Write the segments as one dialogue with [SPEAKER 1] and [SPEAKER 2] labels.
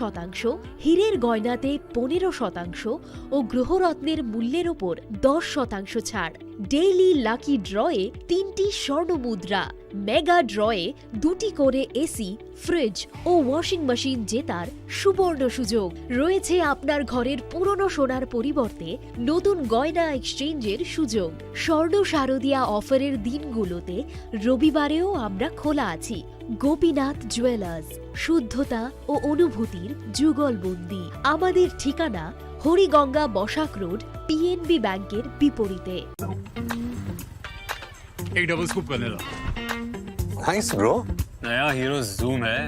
[SPEAKER 1] শতাংশ, হীরের গয়নাতে 15% ও গ্রহরত্নের মূল্যের ওপর 10% ছাড়। ডেইলি লাকি ড্রয়ে 3টি স্বর্ণ মুদ্রা, মেগা ড্রয়ে 2টি করে এসি, ফ্রিজ ও ওয়াশিং মেশিন জেতার সুবর্ণ সুযোগ রয়েছে। আপনার ঘরের পুরনো সোনার পরিবর্তে নতুন গয়না এক্সচেঞ্জের সুযোগ। স্বর্ণ শারদিয়া অফারের দিনগুলোতে রবিবারেও আমরা খোলা আছি। গোপীনাথ জুয়েলার্স, শুদ্ধতা ও অনুভূতির যুগলবন্দি। আমাদের ঠিকানা হরিগঙ্গা বসাক রোড, পিএনবি ব্যাংকের বিপরীতে।
[SPEAKER 2] एक double scoop vanilla.
[SPEAKER 3] Nice bro.
[SPEAKER 2] नया हीरो जूम है।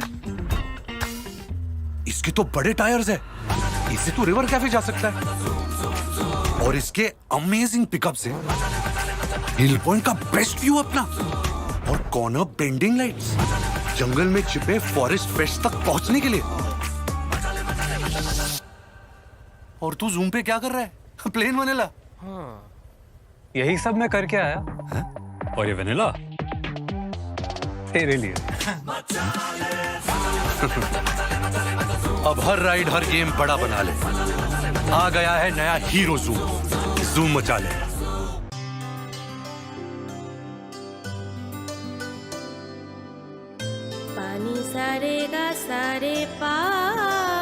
[SPEAKER 3] इसके तो बड़े टायर्स है, इससे तो रिवर कैफे जा सकता है। और इसके अमेजिंग पिकअप से हिल पॉइंट का बेस्ट व्यू अपना, और कॉर्नर बेंडिंग लाइट्स, जंगल में छिपे फॉरेस्ट फेस्ट तक पहुंचने के लिए। और तू जूम पे क्या कर रहा है? Plain vanilla.
[SPEAKER 2] हाँ, यही सब मैं करके आया।
[SPEAKER 3] है?
[SPEAKER 2] और ये वैनिला तेरे लिए।
[SPEAKER 3] अब हर राइड हर गेम बड़ा बना ले। आ गया है नया हीरो जूम। जूम मचा ले।
[SPEAKER 4] पानी सारे गा सारे पामागा।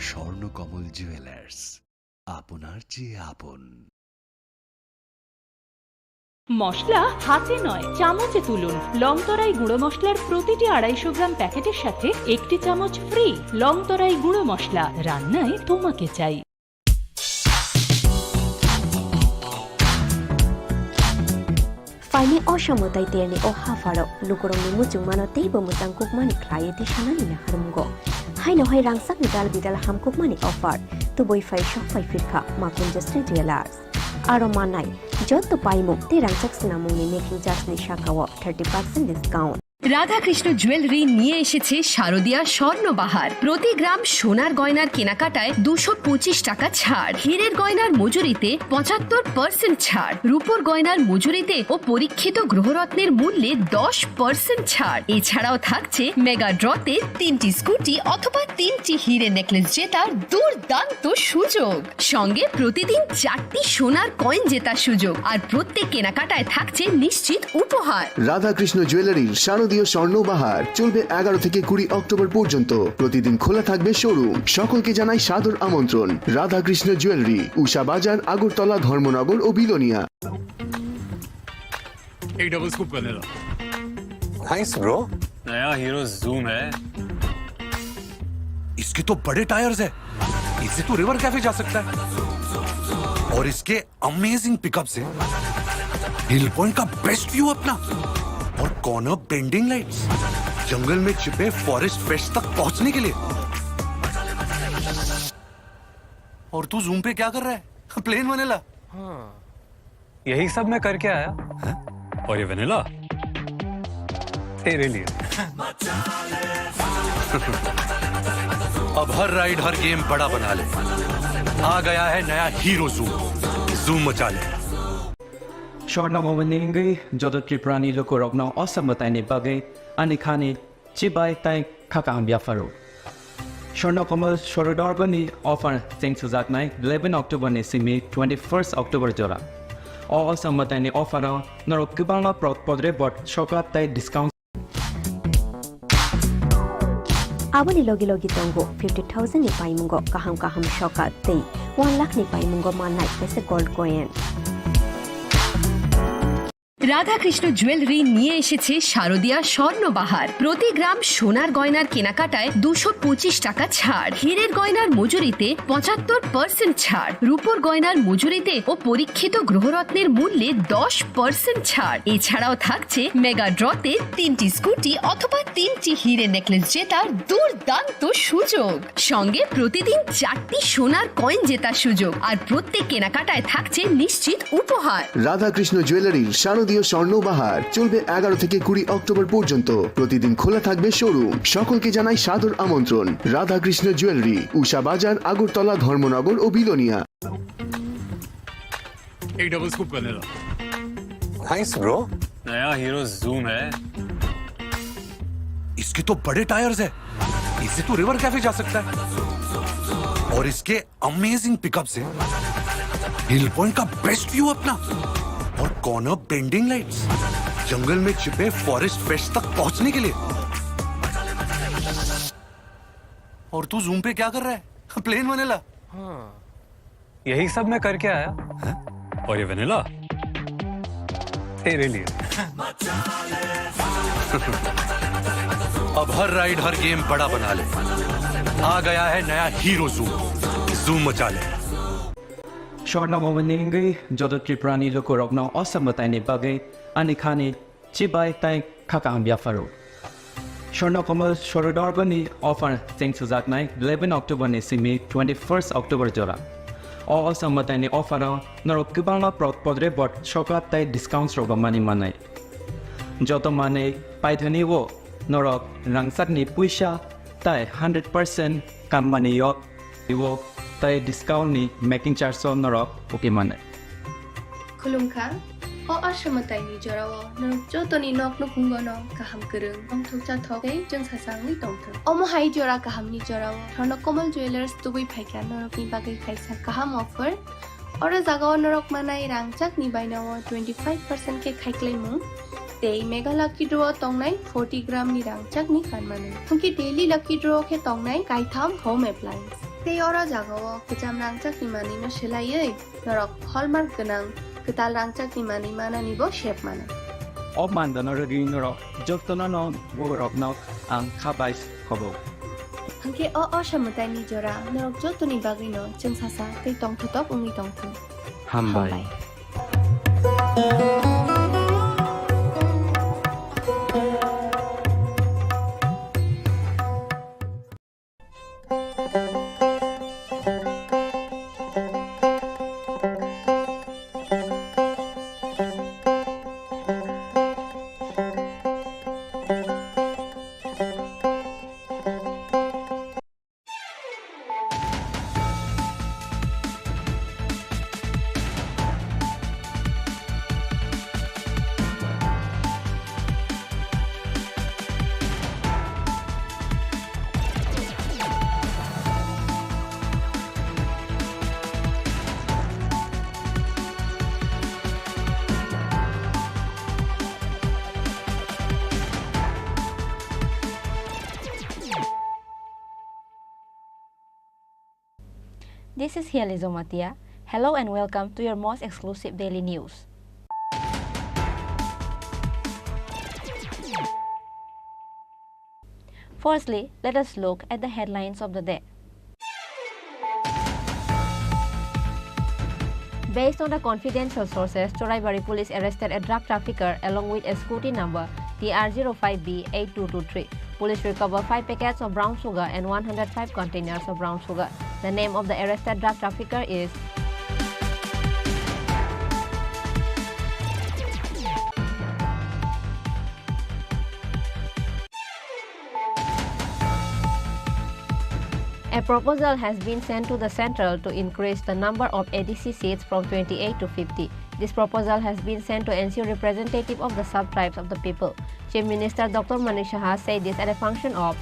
[SPEAKER 5] স্বর্ণকমল জুয়েলার্স, আপনার চেয়ে আপন।
[SPEAKER 6] মশলা হাতে নয় চামচে তুলুন। লংতরাই গুঁড়ো মশলার প্রতিটি 250 গ্রাম প্যাকেটের সাথে 1টি চামচ ফ্রি। লংতরাই গুঁড়ো মশলা, রান্নায় তোমাকে চাই।
[SPEAKER 7] Faini oshamutai terni o hafaro lukurong ni mucung mano teibo mutang kukmani klaya di sanani na harumgo. Hai no hai rangsak bidal bidal ham kukmani offer tu boy fai shop fai firka makun just retailers. Aro manai jotto paimu te rangsak sinamung ni making charge ni shakawo 30% discount.
[SPEAKER 8] Radhakrishna jewellery নিয়ে এসেছে শারদিয়া স্বর্ণবাহার। প্রতি গ্রাম সোনার গয়নার কেনাকাটায় 225 টাকা ছাড়। হীরের গয়নার মজুরিতে 75% ছাড়। রূপোর গয়নার মজুরিতে ও পরীক্ষিত গ্রহরত্নের মূল্যে 10% ছাড়। এছাড়াও থাকছে মেগা ড্রতে 3টি স্কুটি অথবা 3টি হীরে নেকলেস জেতার দুর্দান্ত সুযোগ। সঙ্গে প্রতিদিন 4টি সোনার কয়েন জেতার সুযোগ। আর প্রত্যেক কেনাকাটায় থাকছে নিশ্চিত উপহার।
[SPEAKER 9] রাধাকৃষ্ণ জুয়েলারির শারদীয় স্বর্ণবাহার চলবে 11 থেকে 20 অক্টোবর পর্যন্ত। প্রতিদিন খোলা থাকবে শোরুম। সকলকে জানাই সাদর আমন্ত্রণ। রাধাকৃষ্ণ জুয়েলারি, উষা বাজার, আগরতলা, ধর্মনগর ও বিলোনিয়া।
[SPEAKER 2] एक double scoop vanilla.
[SPEAKER 3] Nice bro.
[SPEAKER 2] नया हीरो जूम है।
[SPEAKER 3] इसके तो बड़े टायर्स है, इससे तो रिवर कैफे जा सकता है। और इसके अमेजिंग पिकअप से हिल पॉइंट का बेस्ट व्यू अपना, और कॉर्नर बेंडिंग लाइट्स, जंगल में छिपे फॉरेस्ट फेस्ट तक पहुंचने के लिए। और तू जूम पे क्या कर रहा है? Plain vanilla.
[SPEAKER 2] हाँ, यही सब मैं करके आया।
[SPEAKER 3] है?
[SPEAKER 2] और ये वैनिला तेरे लिए।
[SPEAKER 3] अब हर राइड हर गेम बड़ा बना ले। आ गया है नया हीरो जूम। जूम मचा ले।
[SPEAKER 10] স্বর্ণভবনী যত ত্রিপুরানি লোকরগ্ন অসমতাইনি বাগে আনিখানি চিবাই তাই খাকাম বিয়াফারো স্বর্ণকমল স্বরদর্বনী অফার সিং সুজাকনাই 11 অক্টোবরনি সিমি 21 অক্টোবর জোড়া অসমতাইনি অফার নরক কিবাংলা পদরে বট সকাত তাই discount
[SPEAKER 7] Aboni logi logi tongo 50,000 ni paimungo kaham kaham shokat tei 1 lakh ni paimungo manai pese gold coin.
[SPEAKER 8] Radhakrishna jewellery নিয়ে এসেছে শারদিয়া স্বর্ণবাহার। প্রতি গ্রাম সোনার গয়নার কেনাকাটায় 225 টাকা ছাড়। হীরের গয়নার মজুরিতে 75% ছাড়। রূপোর গয়নার মজুরিতে ও পরীক্ষিত গ্রহরত্নের মূল্যে 10% ছাড়। এছাড়াও থাকছে মেগা ড্রতে 3টি স্কুটি অথবা 3টি হীরে নেকলেস জেতার দুর্দান্ত সুযোগ। সঙ্গে প্রতিদিন 4টি সোনার কয়েন জেতার সুযোগ। আর প্রত্যেক কেনাকাটায় থাকছে নিশ্চিত উপহার।
[SPEAKER 9] রাধাকৃষ্ণ জুয়েলারির শারদীয় শারদীয় স্বর্ণবাহার চলবে 11 থেকে 20 অক্টোবর পর্যন্ত। প্রতিদিন খোলা থাকবে শোরুম। সকলকে জানাই সাদর আমন্ত্রণ। রাধাকৃষ্ণ জুয়েলারি, উষা বাজার, আগরতলা, ধর্মনগর ও বিলোনিয়া।
[SPEAKER 2] एक double scoop vanilla.
[SPEAKER 3] Nice bro.
[SPEAKER 2] नया हीरो जूम है।
[SPEAKER 3] इसके तो बड़े टायर्स है, इससे तो रिवर कैफे जा सकता है। और इसके अमेजिंग पिकअप से हिल पॉइंट का बेस्ट व्यू अपना, और कॉर्नर बेंडिंग लाइट्स, जंगल में छिपे फॉरेस्ट फेस्ट तक पहुंचने के लिए। और तू जूम पे क्या कर रहा है? Plane vanilla.
[SPEAKER 2] यही सब मैं करके आया। और ये वनीला तेरे लिए।
[SPEAKER 3] अब हर राइड हर गेम बड़ा बना ले। आ गया है नया हीरो जूम। जूम मचा ले।
[SPEAKER 10] Shortna momeningi jodo Triprani loko rokna osamutai ni bagai anikhani chibai tai khakang biafaro. Shortna komal shorodor bani offer thanks to Zaknai 11 October ni simi 21st October jora. Osamutai ni offer noro kibala podre bot shokap tai discounts roga mani manai. Joto mane paithani wo norok rangsak ni puisha tai 100% kam mani yok iwo tai discount ni making charge so norok okay mane.
[SPEAKER 4] खुलुमखा अ आश्रमताइनि जराव नों जतनि नक नखुंगनो गाहाम गोरों अंथुचा थगै जों सासांनि दंथों अमहाय जरा गाहामनि जराव धर्न कमल jewellers दुबै फाइका नरकनि बागै खायसा गाहाम offer और जागाव नरक मानाय रांचाकनि बायनाव 25% के खायक्लायमु ते मेगा लकी ड्र तंगनाय 40 ग्राम नि रांचाकनि खानमानो हुंकी डेली लकी ड्र के तंगनाय गायथाम होम एप्लायंस ते और जागाव गोजाम रांचाकनि मानिनो सोलायै नरक हलमार्क गोनां Ketal rangcak ni mana ni bo shape mana.
[SPEAKER 10] Of mandana regi norok joktona no borok no ang khabais khobo.
[SPEAKER 4] Hangke o samutai ni jora norok jotoni bagi no jeung sasa tei tong thotok ungi tong thu.
[SPEAKER 10] Hambai.
[SPEAKER 7] This is Hializo Matia. Hello and welcome to your most exclusive daily news. Firstly, let us look at the headlines of the day. Based on the confidential sources, Choraibari police arrested a drug trafficker along with a scooty number TR05B8223. Police recovered 5 packets of brown sugar and 105 containers of brown sugar. The name of the arrested drug trafficker is A proposal has been sent to the Central to increase the number of ADC seats from 28 to 50. This proposal has been sent to ensure representative of the sub-tribes of the people. Chief Minister Dr. Manish Shah said this at a function of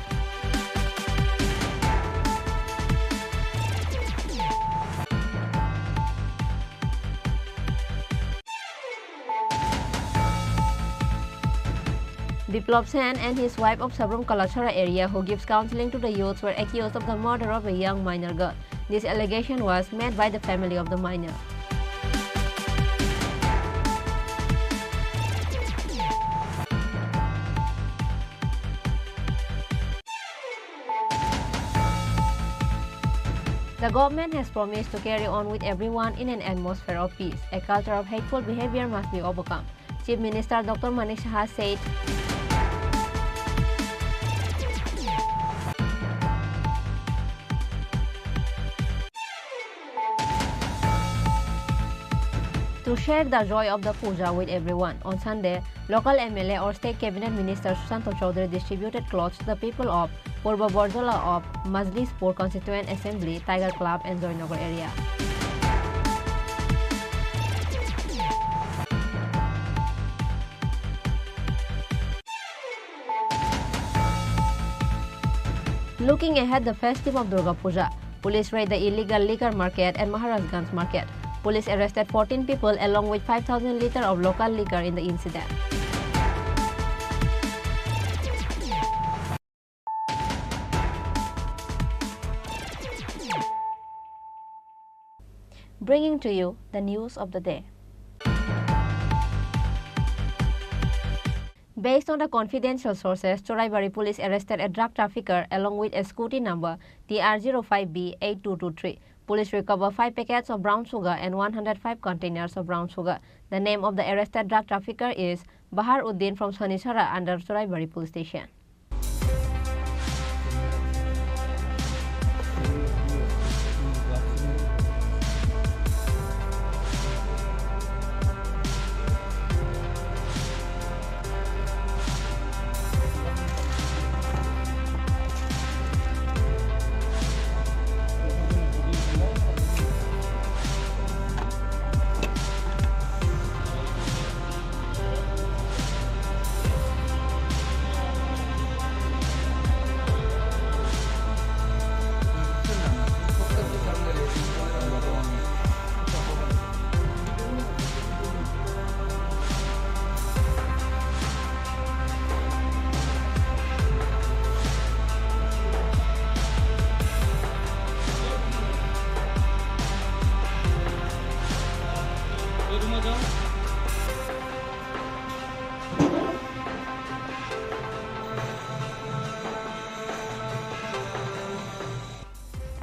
[SPEAKER 7] Biplop Sen and his wife of Sabrum Kalachara area who gives counseling to the youths were accused of the murder of a young minor girl. This allegation was made by the family of the minor. The government has promised to carry on with everyone in an atmosphere of peace. A culture of hateful behavior must be overcome. Chief Minister Dr. Manish Shah said, to share the joy of the puja with everyone. On Sunday, local MLA or State Cabinet Minister Susanto Chaudhary distributed clothes to the people of Purba Borjola of Majlispur Constituent Assembly, Tiger Club and Joynagar area. Looking ahead the festive of Durga Puja, police raid the illegal liquor market and Maharajganj market. Police arrested 14 people along with 5,000 liters of local liquor in the incident. Bringing to you the news of the day. Based on the confidential sources, Choraibari police arrested a drug trafficker along with a scooty number TR05B8223. Police recovered 5 packets of brown sugar and 105 containers of brown sugar. The name of the arrested drug trafficker is Bahar Uddin from Sanichara under Choraibari police station.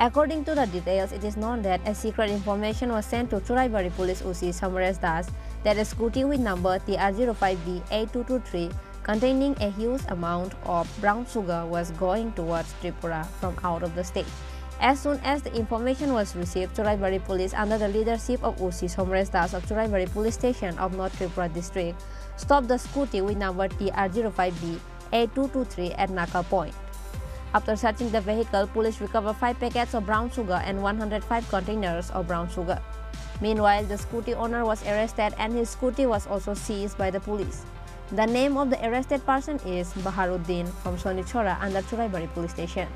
[SPEAKER 7] According to the details, it is known that a secret information was sent to Choraibari Police OC Samaresh Das that a scooty with number TR05B8223 containing a huge amount of brown sugar was going towards Tripura from out of the state. As soon as the information was received, Choraibari Police under the leadership of OC Samaresh Das of Choraibari Police Station of North Tripura District stopped the scooty with number TR05B8223 at Naka Point. After searching the vehicle, police recovered 5 packets of brown sugar and 105 containers of brown sugar. Meanwhile, the scooty owner was arrested and his scooty was also seized by the police. The name of the arrested person is Baharuddin from Sonichora under Choraibari Police Station.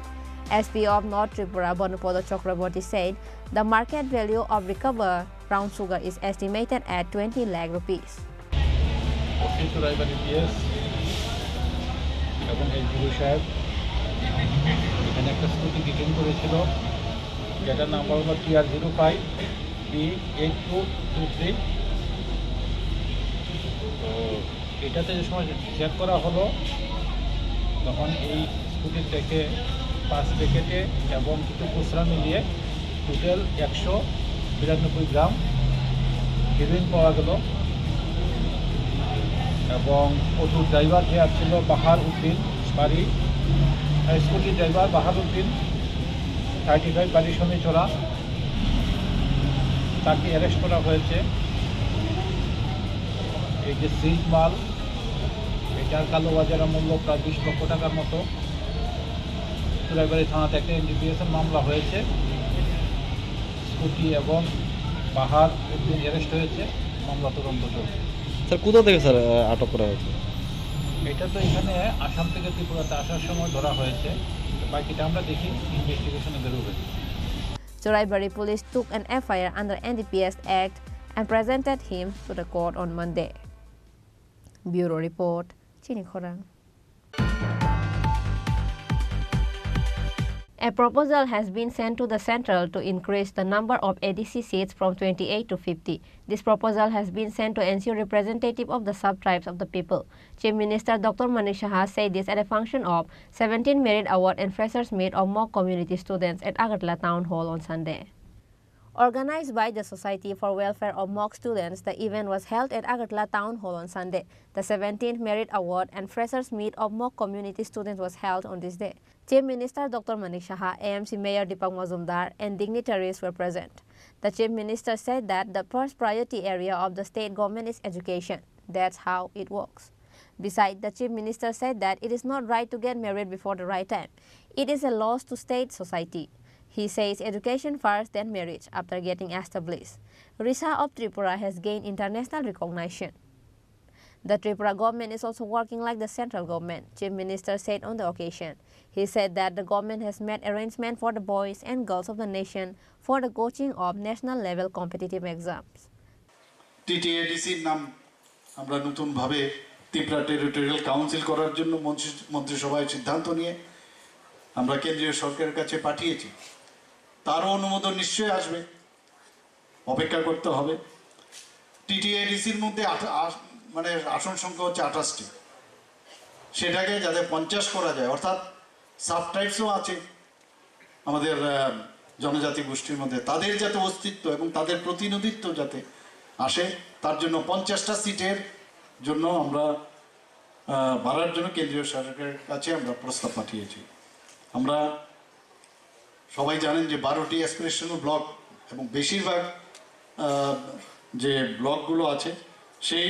[SPEAKER 7] SP of North Tripura Bonopodo Chakraborty said the market value of recovered brown sugar is estimated at 20 lakh rupees.
[SPEAKER 11] এখানে একটা scooty detain করেছিল যেটার number হলো TR05B8223। তো এটাতে যে সময় check করা হলো তখন এই স্কুটির থেকে 5 প্যাকেটে এবং কিছু খুচরা মিলিয়ে টোটাল 192 গ্রাম হেরোইন পাওয়া গেল এবং অটো ড্রাইভার যে ছিল বাহার উদ্দিন বাড়ি স্কুটি ড্রাইভার বাহারুদ্দিন 35 বাড়ি শনিচড়া তাকে অ্যারেস্ট করা হয়েছে। এই যে সিজ মাল এটার কালোবাজারা মূল্য প্রায় 20 লক্ষ টাকার মতো। চোরাইবাড়ি থানাতে একটা NDPS মামলা হয়েছে। স্কুটি এবং বাহার উদ্দিন অ্যারেস্ট হয়েছে, মামলা তদন্ত চলছে।
[SPEAKER 12] স্যার কোথা থেকে স্যার আটক করা হয়েছে?
[SPEAKER 11] এটা তো এখানে আসাম থেকে ত্রিপুরাতে আসার সময় ধরা হয়েছে, বাকিটা আমরা দেখি ইনভেস্টিগেশনে বেরোবে।
[SPEAKER 7] Choraibari police took an FIR under NDPS Act and presented him to the court on Monday. Bureau Report, Chini Khorang. A proposal has been sent to the Central to increase the number of ADC seats from 28 to 50. This proposal has been sent to ensure representative of the sub-tribes of the people. Chief Minister Dr. Manish Saha said this at a function of 17 Merit Award and Freshers Meet of Mock Community Students at Agartala Town Hall on Sunday. Organized by the Society for Welfare of Mock Students, the event was held at Agartala Town Hall on Sunday. The 17th Merit Award and Freshers Meet of Mock Community Students was held on this day. Chief Minister Dr. Manik Saha, AMC Mayor Deepak Mazumdar, and dignitaries were present. The Chief Minister said that the first priority area of the state government is education. That's how it works. Besides, the Chief Minister said that it is not right to get married before the right time. It is a loss to state society. He says education first, then marriage after getting established. RISA of Tripura has gained international recognition. The Tripura government is also working like the central government, Chief Minister said on the occasion. He said that the government has made arrangements for the boys and girls of the nation for the coaching of national level competitive exams.
[SPEAKER 13] TTADC নাম আমরা নতুন ভাবে Tripura territorial council করার জন্য মন্ত্রিসভায় সিদ্ধান্ত নিয়ে আমরা কেন্দ্রীয় সরকারের কাছে পাঠিয়েছি। তারও অনুমোদন নিশ্চয়ই আসবে, অপেক্ষা করতে হবে। টিটিএডিসির মধ্যে মানে আসন সংখ্যা হচ্ছে 28টি, সেটাকে যাতে 50 করা যায়, অর্থাৎ সাবটাইপসও আছে আমাদের জনজাতি গোষ্ঠীর মধ্যে, তাদের যাতে অস্তিত্ব এবং তাদের প্রতিনিধিত্ব যাতে আসে, তার জন্য 50টা সিটের জন্য আমরা বাড়ার জন্য কেন্দ্রীয় সরকারের কাছে আমরা প্রস্তাব পাঠিয়েছি। আমরা সবাই জানেন যে 12টি অ্যাসপিরেশনাল ব্লক এবং বেশিরভাগ যে ব্লকগুলো আছে সেই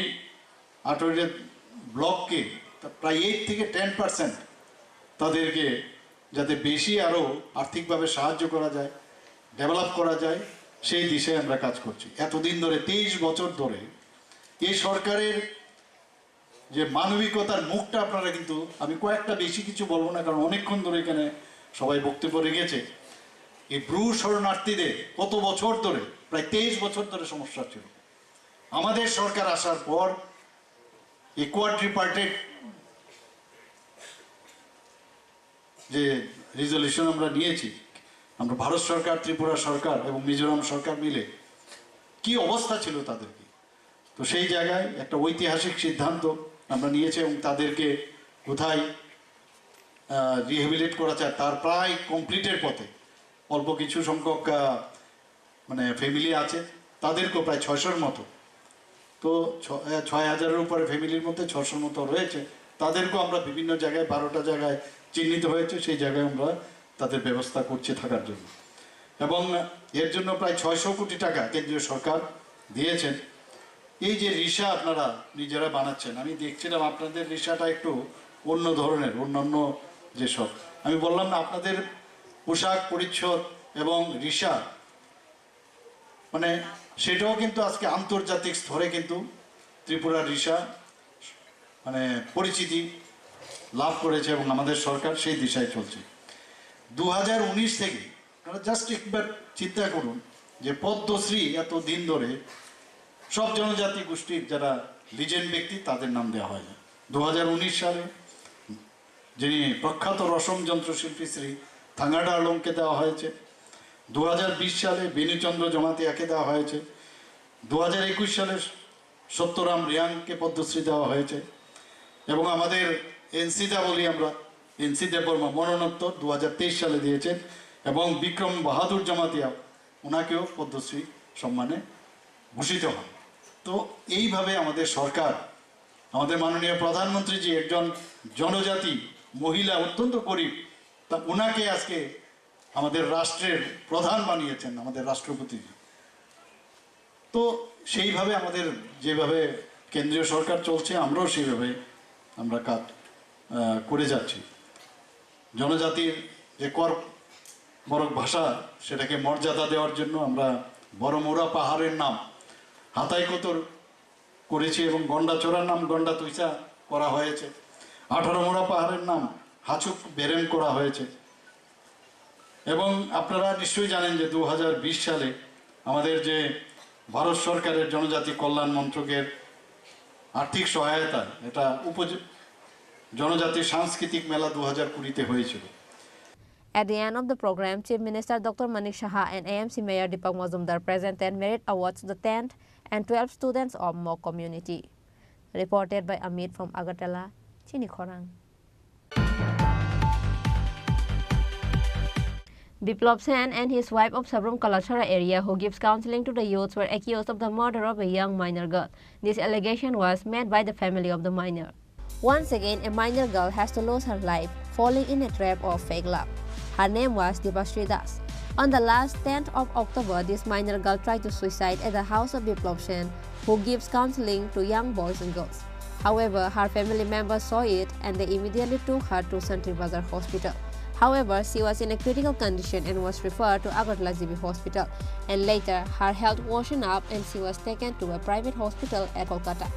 [SPEAKER 13] 18টি ব্লককে প্রায় 8 থেকে 10% তাদেরকে যাতে বেশি আরও আর্থিকভাবে সাহায্য করা যায়, ডেভেলপ করা যায়, সেই দিশায় আমরা কাজ করছি। এতদিন ধরে 23 বছর ধরে এই সরকারের যে মানবিকতার মুখটা আপনারা কিন্তু, আমি কয়েকটা বেশি কিছু বলবো না কারণ অনেকক্ষণ ধরে এখানে সবাই বক্তব্য রেখেছে। এই ব্রু শরণার্থীদের কত বছর ধরে, প্রায় 23 বছর ধরে সমস্যা ছিল। আমাদের সরকার আসার পর এই কোয়াড্রিপার্টেড যে রিজলিউশন আমরা নিয়েছি, আমরা ভারত সরকার, ত্রিপুরা সরকার এবং মিজোরাম সরকার মিলে কি অবস্থা ছিল তাদেরকে, তো সেই জায়গায় একটা ঐতিহাসিক সিদ্ধান্ত আমরা নিয়েছি এবং তাদেরকে কোথায় রিহেবিলিট করা যায় তার প্রায় কমপ্লিটের পথে। অল্প কিছু সংখ্যক মানে ফ্যামিলি আছে, তাদেরকেও প্রায় 600-র মতো, তো 6000-এর উপরে ফ্যামিলির মধ্যে 600-র মতো রয়েছে, তাদেরকেও আমরা বিভিন্ন জায়গায় 12টা জায়গায় চিহ্নিত হয়েছে, সেই জায়গায় আমরা তাদের ব্যবস্থা করছি থাকার জন্য। এবং এর জন্য প্রায় 600 কোটি টাকা কেন্দ্রীয় সরকার দিয়েছেন। এই যে রিসা আপনারা নিজেরা বানাচ্ছেন, আমি দেখছিলাম আপনাদের রিসাটা একটু অন্য ধরনের, অন্যান্য যেসব আমি বললাম না, আপনাদের পোশাক পরিচ্ছদ এবং রিসা মানে সেটাও কিন্তু আজকে আন্তর্জাতিক স্তরে কিন্তু ত্রিপুরার রিসা মানে পরিচিতি লাভ করেছে এবং আমাদের সরকার সেই দিশায় চলছে। 2019 থেকে আপনারা জাস্ট একবার চিন্তা করুন যে পদ্মশ্রী এত দিন ধরে সব জনজাতি গোষ্ঠীর যারা লিজেন্ড ব্যক্তি তাদের নাম দেওয়া হয়। 2019 সালে যিনি প্রখ্যাত রসম যন্ত্রশিল্পী শ্রী থাঙ্গাডা আলমকে দেওয়া হয়েছে, 2020 সালে বেনুচন্দ্র জমাতিয়াকে দেওয়া হয়েছে, 2021 সালে সত্যরাম রিয়াংকে পদ্মশ্রী দেওয়া হয়েছে এবং আমাদের এনসিদা বলি আমরা, এনসি দেববর্মা মরণোত্তর 2023 সালে দিয়েছেন এবং বিক্রম বাহাদুর জমাতিয়া ওনাকেও পদ্মশ্রী সম্মানে ভূষিত হন। তো এইভাবে আমাদের সরকার, আমাদের মাননীয় প্রধানমন্ত্রী যে একজন জনজাতি মহিলা অত্যন্ত গরিব, তা ওনাকে আজকে আমাদের রাষ্ট্রের প্রধান বানিয়েছেন আমাদের রাষ্ট্রপতি। তো সেইভাবে আমাদের যেভাবে কেন্দ্রীয় সরকার চলছে আমরাও সেইভাবে আমরা কাজ করে যাচ্ছি। জনজাতির যে বড় ভাষা সেটাকে মর্যাদা দেওয়ার জন্য আমরা বড়মোড়া পাহাড়ের নাম হাতাইকতর করেছি এবং গন্ডাচড়ার নাম গন্ডা তুইসা করা হয়েছে, 18 মোড়া পাহাড়ের নাম হাচুক বেরেন করা হয়েছে। এবং আপনারা নিশ্চয়ই জানেন যে 2020 সালে আমাদের যে ভারত সরকারের জনজাতি কল্যাণ মন্ত্রকের আর্থিক সহায়তা, এটা জনজাতি সাংস্কৃতিক মেলা 2020-তে হয়েছিল।
[SPEAKER 7] At the end of the program, Chief Minister Dr. Manik Saha and AMC Mayor Deepak Mazumdar presented merit awards to the 10th and 12th students of Mok community. Reported by Amit from Agartala, Chini Khorang. Biplop Sen and his wife of Sabrum Kalachara area, who gives counseling to the youths, were accused of the murder of a young minor girl. This allegation was made by the family of the minor. Once again, a minor girl has to lose her life falling in a trap of fake love. Her name was Dipasri Das. On the last 10th of October, this minor girl tried to suicide at the house of Biplop Sen, who gives counseling to young boys and girls. However, her family members saw it and they immediately took her to Santri Bazar Hospital. However, she was in a critical condition and was referred to Agartala GB Hospital, and later her health worsened up and she was taken to a private hospital at Kolkata.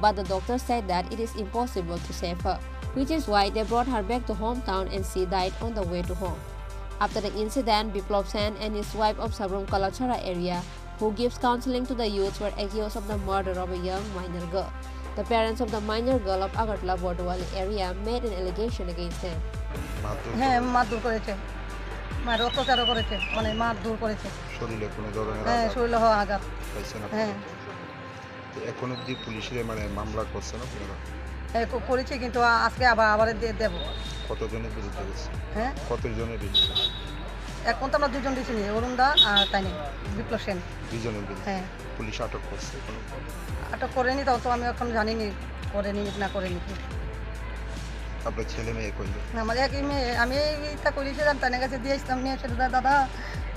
[SPEAKER 7] But the doctor said that it is impossible to save her, which is why they brought her back to hometown and she died on the way to home. After the incident, Biplop Sen and his wife of Sabrum Kalachara area, who gives counseling to the youths, were accused of the murder of a young minor girl. The parents of the minor girl of Agartala Bordowali area made an allegation against them.
[SPEAKER 14] হ্যাঁ মারধর করেছে, অত্যাচারও করেছে, মানে মারধর করেছে।
[SPEAKER 15] শরীরে কোনো ধরনের
[SPEAKER 14] হ্যাঁ শরীরে হওয়া আঘাত
[SPEAKER 15] পাইছেন আপনি?
[SPEAKER 14] হ্যাঁ
[SPEAKER 15] এখন অবধি পুলিশে মানে মামলা করছেন আপনারা?
[SPEAKER 14] করেছি, কিন্তু আজকে আবার দেব।
[SPEAKER 15] কতজনের বিরুদ্ধে গেছে?
[SPEAKER 14] হ্যাঁ
[SPEAKER 15] কতজনের বিরুদ্ধে?
[SPEAKER 14] এখন তো আমরা দুজন দিয়েছি, অরুণ দা আর তাই বিপ্লব সেন,
[SPEAKER 15] দুজনের বিরুদ্ধে।
[SPEAKER 14] হ্যাঁ
[SPEAKER 15] পুলিশ আটক করছে?
[SPEAKER 14] আটক করেনি, তাও তো আমি এখন জানিনি করেনি না করেনি।
[SPEAKER 15] আপনার ছেলে মেয়ে কইল?
[SPEAKER 14] আমার এক মেয়ে, আমি এইটা করেছিলাম তাই কাছে দিয়ে আসতাম নিয়ে এসে, দাদা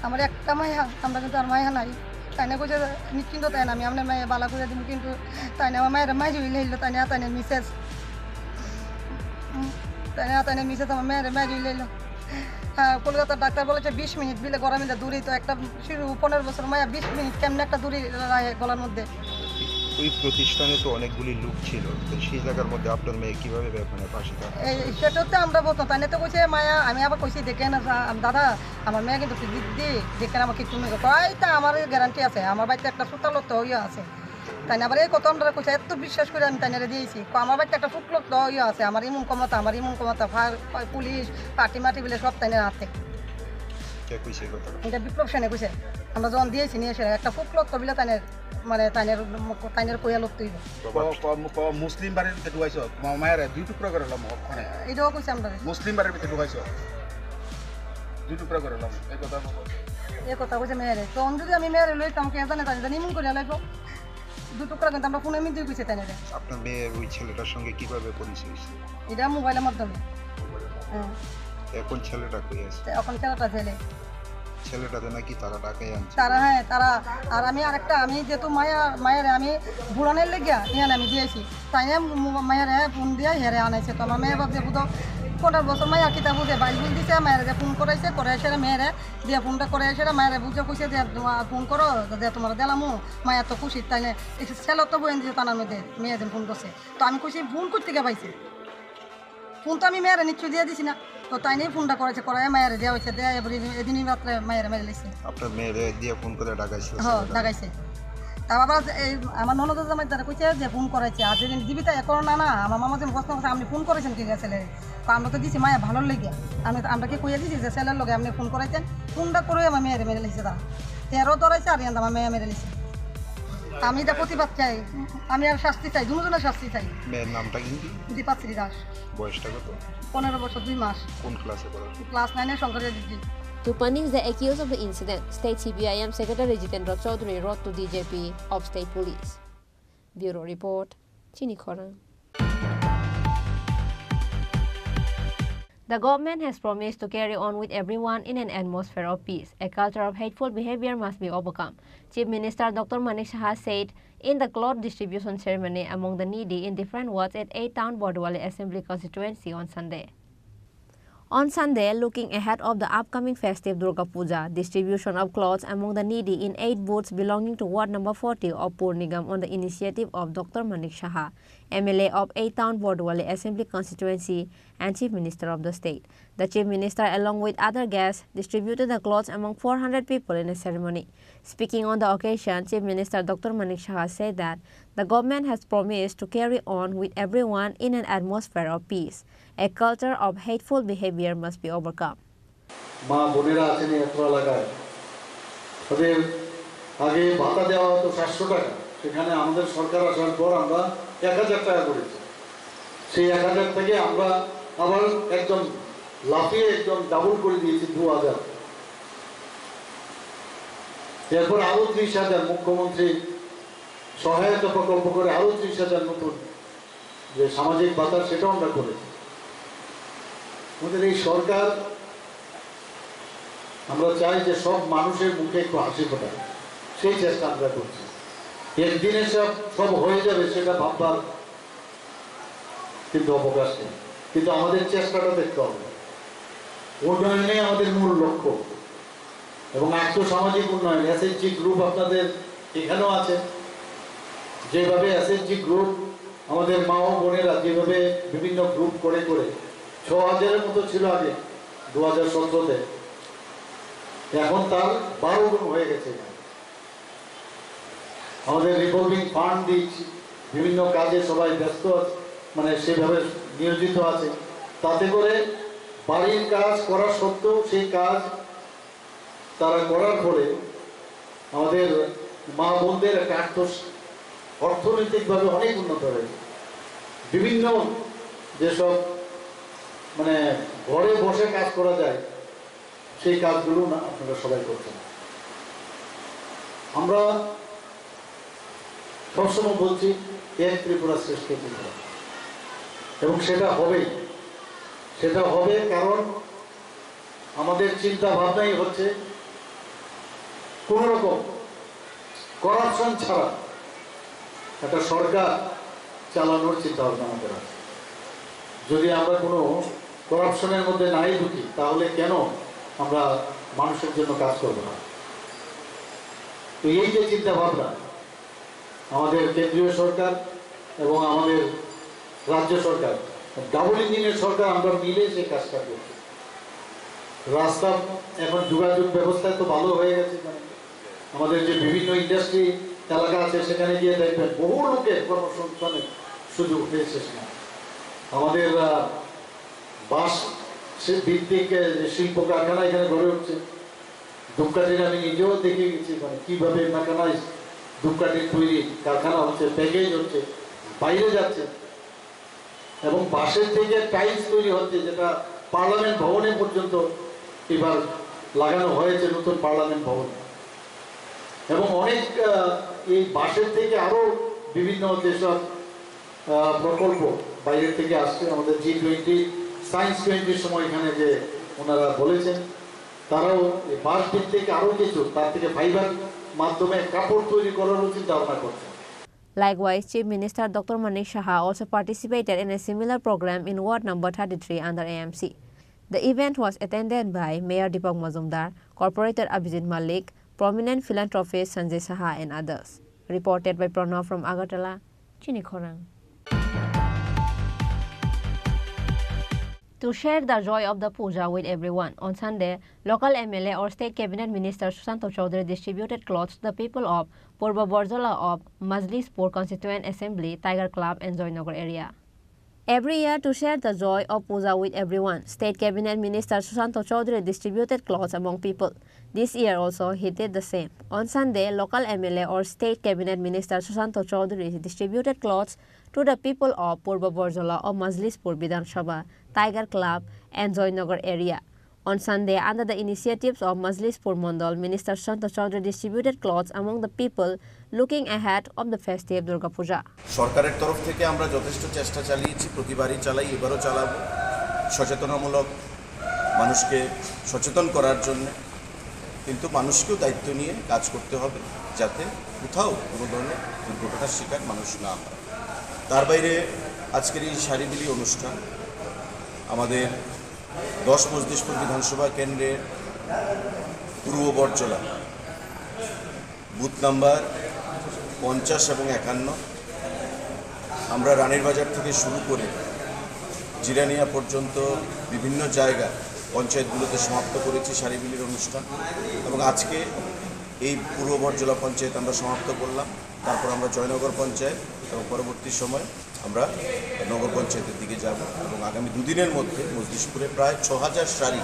[SPEAKER 14] আমার একটা মায়া, আমরা কিন্তু আর মায়া নাই। তাই না কইছে নিশ্চিন্ত, তাই না আমি আপনার মায়ে বালা করে দিব, কিন্তু তাই না আমার মায়ের মাই জুইলে এলো, তাই না মিসেস, তাই না মিসেস আমার মেয়ের মাই জুইলে এলো। হ্যাঁ কলকাতার ডাক্তার বলেছে 20 মিনিট বিলে গরমে দূরে, তো একটা শুরু 15 বছর মায়া 20 মিনিট কেমন একটা দূরে গলার মধ্যে।
[SPEAKER 15] ওই প্রতিষ্ঠানে তো অনেকগুলি লোক ছিল, তো সেই জায়গার মধ্যে আপনার মেয়ে কিভাবে মানে পাশে থাকে?
[SPEAKER 14] সেটা তো আমরা বলতাম, তাই না তো কইছে মায়া, আমি আবার কইছি দেখেন দাদা আমার মেয়ে কিন্তু দিদি দেখেন আমাকে কিছু নেই, তাই আমার গ্যারান্টি আছে, আমার বাড়িতে একটা সুতালো তো ইয়ে আছে, তাই না আবার এই কত আমরা কইছে এত বিশ্বাস করে আমি তাই না দিয়েছি, আমার বাড়িতে একটা ফুটলোক তো ইয়ে আছে, আমার ইমন ক্ষমতা ফায়ার পুলিশ পার্টি মাটি বলে সব তাই না আছে। এটা বিপ্লব সেনে কইছে, আমরা যখন দিয়েছি নিয়ে এসে একটা ফুটলোক তো বিলে তাই মানে তাইনের কইয়া লোক তুই
[SPEAKER 16] মুসলিম বাড়ির ভিতরে ঢুকাইছো তোমার মায়ের 2 টুকরা করে লম ওখানে,
[SPEAKER 14] এটাও কইছে আমরা
[SPEAKER 16] মুসলিম বাড়ির ভিতরে ঢুকাইছো 2 টুকরা করে লম, এই কথা
[SPEAKER 14] কইছে মেয়েরে। তো যদি আমি মেয়েরে লইতাম কে জানে তাই নিমন করে লাইবো 2 টুকরা, কিন্তু আমরা ফোনে মিদিয়ে কইছে তাই না।
[SPEAKER 15] আপনার মেয়ের ওই ছেলেটার সঙ্গে কিভাবে পরিচয় হয়েছে?
[SPEAKER 14] এটা মোবাইলের মাধ্যমে। হ্যাঁ
[SPEAKER 15] এখন ছেলেটা কই আছে?
[SPEAKER 14] এখন ছেলেটা
[SPEAKER 15] ছেলেটাতে নাকি তারা টাকাই আনছে
[SPEAKER 14] তারা, হ্যাঁ তারা। আর আমি আরেকটা, আমি যেহেতু মায়ের আমি বুড়ানের লেগিয়া ইয়ান আমি দিয়েছি, তাই মায়ের ফোন দিয়ে হেরে আনাইছে, তো আমার মেয়ে ভাবছে বুধ 15 বছর মায়ের কিতা বুঝে বাইল বুঝ দিছে, মায়ের যে ফোন করাইছে মেয়েরে দিয়ে ফোনটা করে এসে মায়ের বুঝে কইছে যে ফোন করো যে তোমার দিলামো, মায়ের তো খুশি, তাই না ছেলে তো বইন দিয়েছে তানার মধ্যে মেয়েদের ফোন করছে, তো আমি খুশি ফোন করতে গিয়ে পাইছে, ফোন তো আমি মেয়েরে নিশ্চয় দিয়ে দিছি না, তো তাই নিয়ে ফোনটা করেছে, করায় মায়ের দেওয়া হয়েছে, দেওয়া এদিনই রাত্রে মায়ের মেরে লেগেছে।
[SPEAKER 15] আপনার মেয়েরে দিয়ে ফোন করে ডাকাইছে?
[SPEAKER 14] হ্যাঁ ডাকাইছে। তার বাবা এই আমার ননদ জামাই তারা কইছে যে ফোন করাইছে, আর যেদিন জীবিতা এখন না আমার মামা যেন প্রশ্ন করছে আপনি ফোন করেছেন কি ছেলে, আমরা তো দিছি মায়া ভালোর লেগে, আমরা কি কইয়া দিছি যে ছেলের লগে আপনি ফোন করাইছেন, ফোনটা করে আমার মেয়েরে মেরে লেগেছে, তারা 13 ধরাইছে আর আমার মেয়ে মেরে লেগেছে। আমি এটা প্রতিবাদ চাই, আমি আর শাস্তি চাই, দুজনের শাস্তি চাই।
[SPEAKER 15] মেয়ের নামটা কি?
[SPEAKER 14] দীপাশ্রী দাস।
[SPEAKER 15] বয়সটা কত?
[SPEAKER 14] 15 বছর 2 মাস।
[SPEAKER 15] কোন ক্লাসে পড়ে?
[SPEAKER 14] ক্লাস 9 এ শঙ্করের degree.
[SPEAKER 7] To punish the accused of the incident, State CPIM Secretary Jitendra Chaudhary wrote to DJP of State Police. Bureau Report, Chini Khorang. The government has promised to carry on with everyone in an atmosphere of peace. A culture of hateful behavior must be overcome. Chief Minister Dr. Manik Saha said in the cloth distribution ceremony among the needy in different wards at 8 Town Bordowali Assembly constituency on Sunday. On Sunday, looking ahead of the upcoming festive Durga Puja, distribution of clothes among the needy in 8 booths belonging to Ward number 40 of Purnigam on the initiative of Dr. Manik Saha, MLA of 8 Town Bordowali Assembly constituency and Chief Minister of the state. The Chief Minister, along with other guests, distributed the clothes among 400 people in a ceremony. Speaking on the occasion, Chief Minister Dr. Manik Saha said that the government has promised to carry on with everyone in an atmosphere of peace. A culture of hateful behavior must be overcome.
[SPEAKER 17] মা বোনেরা আছেন এতরা লাগায়, তাদের আগে ভাতা দেওয়া হতো 700 টাকা, সেখানে আমাদের সরকার আসার পর আমরা 1000 টাকা করেছি, সেই 1000 থেকে আমরা আবার একদম লাফিয়ে একদম ডাবল করে দিয়েছি 2000, এরপর আরো 30,000 মুখ্যমন্ত্রী সহায়তা প্রকল্প করে আরো 30,000 নতুন যে সামাজিক ভাতা সেটাও আমরা করেছি। আমাদের এই সরকার, আমরা চাই যে সব মানুষের মুখে একটু হাসি ফোটায়, সেই চেষ্টা আমরা করছি। একদিনে সব হয়ে যাবে সেটা ভাববার কিন্তু অবকাশ নেই, কিন্তু আমাদের চেষ্টাটা দেখতে হবে। উন্নয়নে আমাদের মূল লক্ষ্য এবং আর্থসামাজিক উন্নয়ন। এসএইচজি গ্রুপ আপনাদের এখানেও আছে, যেভাবে এসএইচজি গ্রুপ আমাদের মা ও বোনেরা যেভাবে বিভিন্ন গ্রুপ করে 6000-এর মতো ছিল আগে 2017-তে, এখন তার 12 গুণ হয়ে গেছে। আমাদের রিভলভিং ফান্ড দিচ্ছি, বিভিন্ন কাজে সবাই ব্যস্ত আছে, মানে সেভাবে নিয়োজিত আছে। তাতে করে বাড়ির কাজ করা সত্ত্বেও সেই কাজ তারা করার পরে আমাদের মা বোনদের একটা অর্থনৈতিকভাবে অনেক উন্নত হয়েছে। বিভিন্ন যেসব মানে ঘরে বসে কাজ করা যায় সেই কাজগুলো না আপনারা সবাই করছেন। আমরা সবসময় বলছি এক ত্রিপুরা শ্রেষ্ঠ ত্রিপুরা, এবং সেটা হবে কারণ আমাদের চিন্তা ভাবনাই হচ্ছে কোন রকম করাপশন ছাড়া একটা সরকার চালানোর চিন্তা ভাবনা আমাদের আছে। যদি আমরা কোনো করাপশনের মধ্যে নাই ঢুকি তাহলে কেন আমরা মানুষের জন্য কাজ করব না? তো এই যে চিন্তা ভাবনা আমাদের কেন্দ্রীয় সরকার এবং আমাদের রাজ্য সরকার, ডাবল ইঞ্জিনের সরকার, আমরা মিলে সেই কাজটা করছি। রাস্তা এখন যোগাযোগ ব্যবস্থা তো ভালো হয়ে গেছে। আমাদের যে বিভিন্ন ইন্ডাস্ট্রি এলাকা আছে সেখানে গিয়ে দেখবেন বহু লোকের কর্মসংস্থানের সুযোগ হয়েছে। আমাদের বাস ভিত্তিক শিল্প কারখানা এখানে গড়ে উঠছে। ধূপকাঠির আমি নিজেও দেখে গেছি, মানে কিভাবে মেকানাইজ ধূপকাঠির তৈরি কারখানা হচ্ছে, প্যাকেজ হচ্ছে, বাইরে যাচ্ছে। এবং বাঁশের থেকে টাইলস তৈরি হচ্ছে, যেটা পার্লামেন্ট ভবনে পর্যন্ত এবার লাগানো হয়েছে, নতুন পার্লামেন্ট ভবন। এবং অনেক এই বাঁশের থেকে আরো বিভিন্ন যেসব প্রকল্প বাইরের থেকে আসছে, আমাদের G20 সায়েন্স 20 সময় এখানে যে ওনারা বলেছেন, তারাও এই বাঁশ ভিত্তিক আরো কিছু তার থেকে ফাইবার মাধ্যমে কাপড় তৈরি করারও চিন্তা ভাবনা করছে।
[SPEAKER 7] Likewise, Chief Minister Dr. Manik Saha also participated in a similar program in Ward number 33 under AMC. The event was attended by Mayor Deepak Mazumdar, Corporator Abhijit Malik, prominent philanthropist Sanjay Saha and others. Reported by Pranav from Agartala, Chini Khorang. To share the joy of the puja with everyone, on Sunday, local MLA or State Cabinet Minister Susanto Chaudhary distributed clothes to the people of Purba Borzola of Majlispur Constituent Assembly, Tiger Club and Joynagar area. Every year, to share the joy of puja with everyone, State Cabinet Minister Susanto Chaudhary distributed clothes among people. This year also, he did the same. On Sunday, local MLA or State Cabinet Minister Susanto Chaudhary distributed clothes to the people of Purba Borzola of Majlispur Bidhan Sabha, Tiger Club and Joynagar area. On Sunday, under the initiatives of Majlispur Mandal, Minister Susanto Chaudhary distributed clothes among the people looking ahead of the festive Durga Puja.
[SPEAKER 18] সরকারের তরফ থেকে আমরা যথেষ্ট চেষ্টা চালিয়েছি, প্রতিবারই চালাই, এবারও চালাবো, সচেতনমূলক মানুষকে সচেতন করার জন্য। কিন্তু মানুষকেও দায়িত্ব নিয়ে কাজ করতে হবে যাতে কোথাও কোনো ধরনের দুর্ঘটনার শিকার মানুষ না হয়। তার বাইরে আজকের এই সারিবিলি অনুষ্ঠান আমাদের 10 মজলিশপুর বিধানসভা কেন্দ্রের পূর্ব বরজলা বুথ নাম্বার 50 এবং 51, আমরা রানীর বাজার থেকে শুরু করে জিরানিয়া পর্যন্ত বিভিন্ন জায়গা পঞ্চায়েতগুলোতে সমাপ্ত করেছি সারিবিলির অনুষ্ঠান। এবং আজকে এই পূর্ব বরজলা পঞ্চায়েত আমরা সমাপ্ত করলাম, তারপর আমরা জয়নগর পঞ্চায়েত এবং পরবর্তী সময় আমরা নগর পঞ্চায়েতের দিকে যাব। এবং আগামী 2 দিনের মধ্যে মজলিশপুরে প্রায় 6000 শাড়ি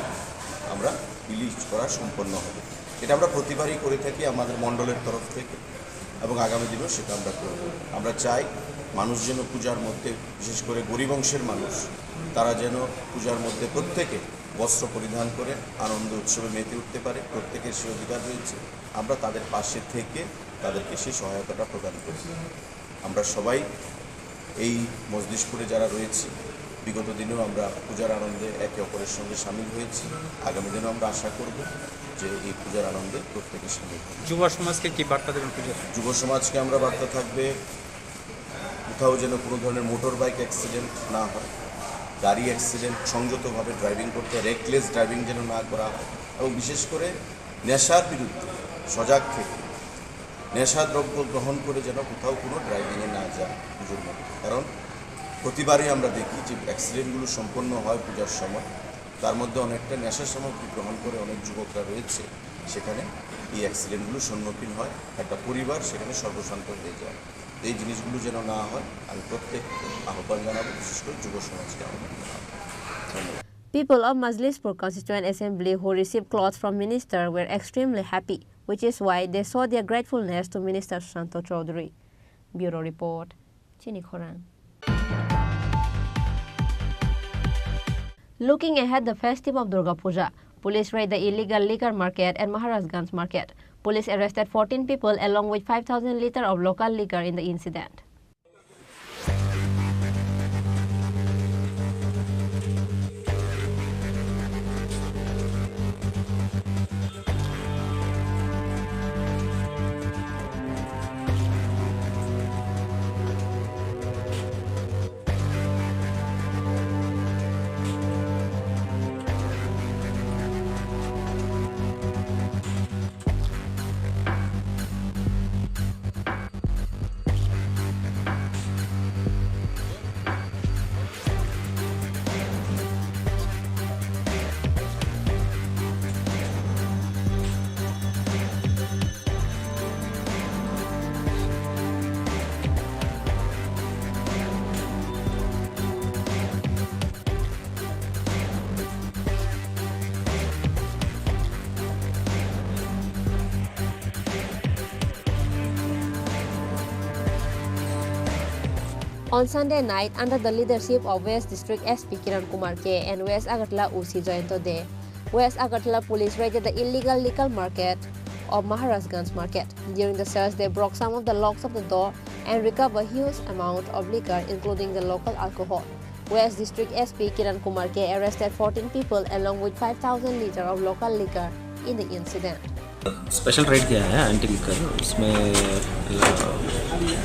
[SPEAKER 18] আমরা রিলিজ করা সম্পন্ন হবে। এটা আমরা প্রতিবারই করে থাকি আমাদের মণ্ডলের তরফ থেকে, এবং আগামী দিনেও সেটা আমরা করব। আমরা চাই মানুষ যেন পূজার মধ্যে, বিশেষ করে গরিব অংশের মানুষ, তারা যেন পূজার মধ্যে প্রত্যেকে বস্ত্র পরিধান করে আনন্দ উৎসবে মেতে উঠতে পারে। প্রত্যেকের সে অধিকার রয়েছে, আমরা তাদের পাশে থেকে তাদেরকে সেই সহায়তাটা প্রদান করি। আমরা সবাই এই মজলিশপুরে যারা রয়েছি বিগত দিনেও আমরা পূজার আনন্দে একে অপরের সঙ্গে সামিল হয়েছি। আগামী দিনেও আমরা আশা করব যে এই পূজার আনন্দে প্রত্যেকে সামিল হবে।
[SPEAKER 11] যুব সমাজকে কি বার্তা দেবেন পূজা?
[SPEAKER 18] যুব সমাজকে আমরা বার্তা থাকবে, কোথাও যেন কোনো ধরনের মোটর বাইক অ্যাক্সিডেন্ট না হয়, গাড়ি অ্যাক্সিডেন্ট সংযতভাবে ড্রাইভিং করতে, রেকলেস ড্রাইভিং যেন না করা হয়, এবং বিশেষ করে নেশার বিরুদ্ধে সজাগ থেকে নেশাদ্রব্য গ্রহণ করে যেন কোথাও কোনো ড্রাইভিংয়ে না যায় পুজোর মধ্যে। কারণ প্রতিবারই আমরা দেখি যে অ্যাক্সিডেন্টগুলো সম্পন্ন হয় পূজার সময়, তার মধ্যে অনেকটা নেশা সামগ্রী গ্রহণ করে অনেক যুবকরা রয়েছে, সেখানে এই অ্যাক্সিডেন্টগুলোর সম্মুখীন হয়, একটা পরিবার সেখানে সর্বশান্ত হয়ে যায়। এই জিনিসগুলো যেন না হয় আমি প্রত্যেক আহ্বান জানাবো, বিশেষ করে যুব সমাজকে আহ্বান জানাবো। ধন্যবাদ।
[SPEAKER 7] People of Majlispur Constituent Assembly who received clothes from Minister were extremely happy, which is why they showed their gratefulness to Minister Shanto Chaudhary. Bureau Report, Chini Khorang. Looking ahead the festive of Durga Puja, police raid the illegal liquor market at Maharajganj market. Police arrested 14 people along with 5,000 litre of local liquor in the incident. On Sunday night, under the leadership of West District SP Kiran Kumar K and West Agartala UC Jayanto De, West Agartala police raided the illegal liquor market of Maharajganj market. During the search, they broke some of the locks of the door and recovered a huge amount of liquor, including the local alcohol. West District SP Kiran Kumar K arrested 14 people along with 5,000 litre of local liquor in the incident.
[SPEAKER 19] Special red किया है anti liquor, उसमें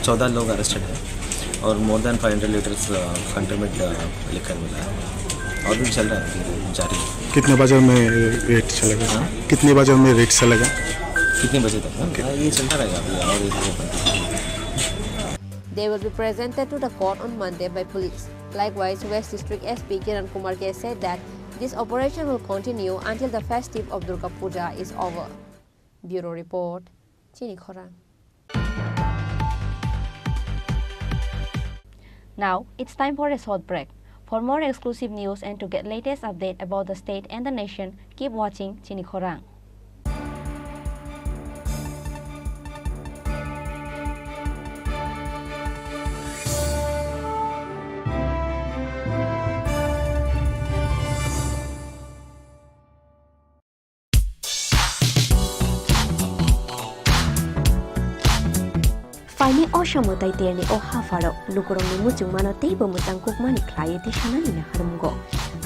[SPEAKER 19] 14 लोग arrested हैं और more than 500 litres कंट्रीमेंट liquor मिला है और भी चल रहा है जारी।
[SPEAKER 20] कितने बाजार में रेट चलेगा? कितने बाजार में रेट चलेगा?
[SPEAKER 19] कितने बजे तक? ये चलता रहेगा अभी और एक
[SPEAKER 7] They will be presented to the court on Monday by police. Likewise, West District SP Kiran Kumar K said that this operation will continue until the festive of Durga Puja is over. Bureau Report, Chini Khorang. Now, it's time for a short break. For more exclusive news and to get latest update about the state and the nation, keep watching Chini Khorang. Faini oshamotai terni o hafaro lukurong ni muchung mano teibo mutangkuk mani klayeti shanani na harumgo.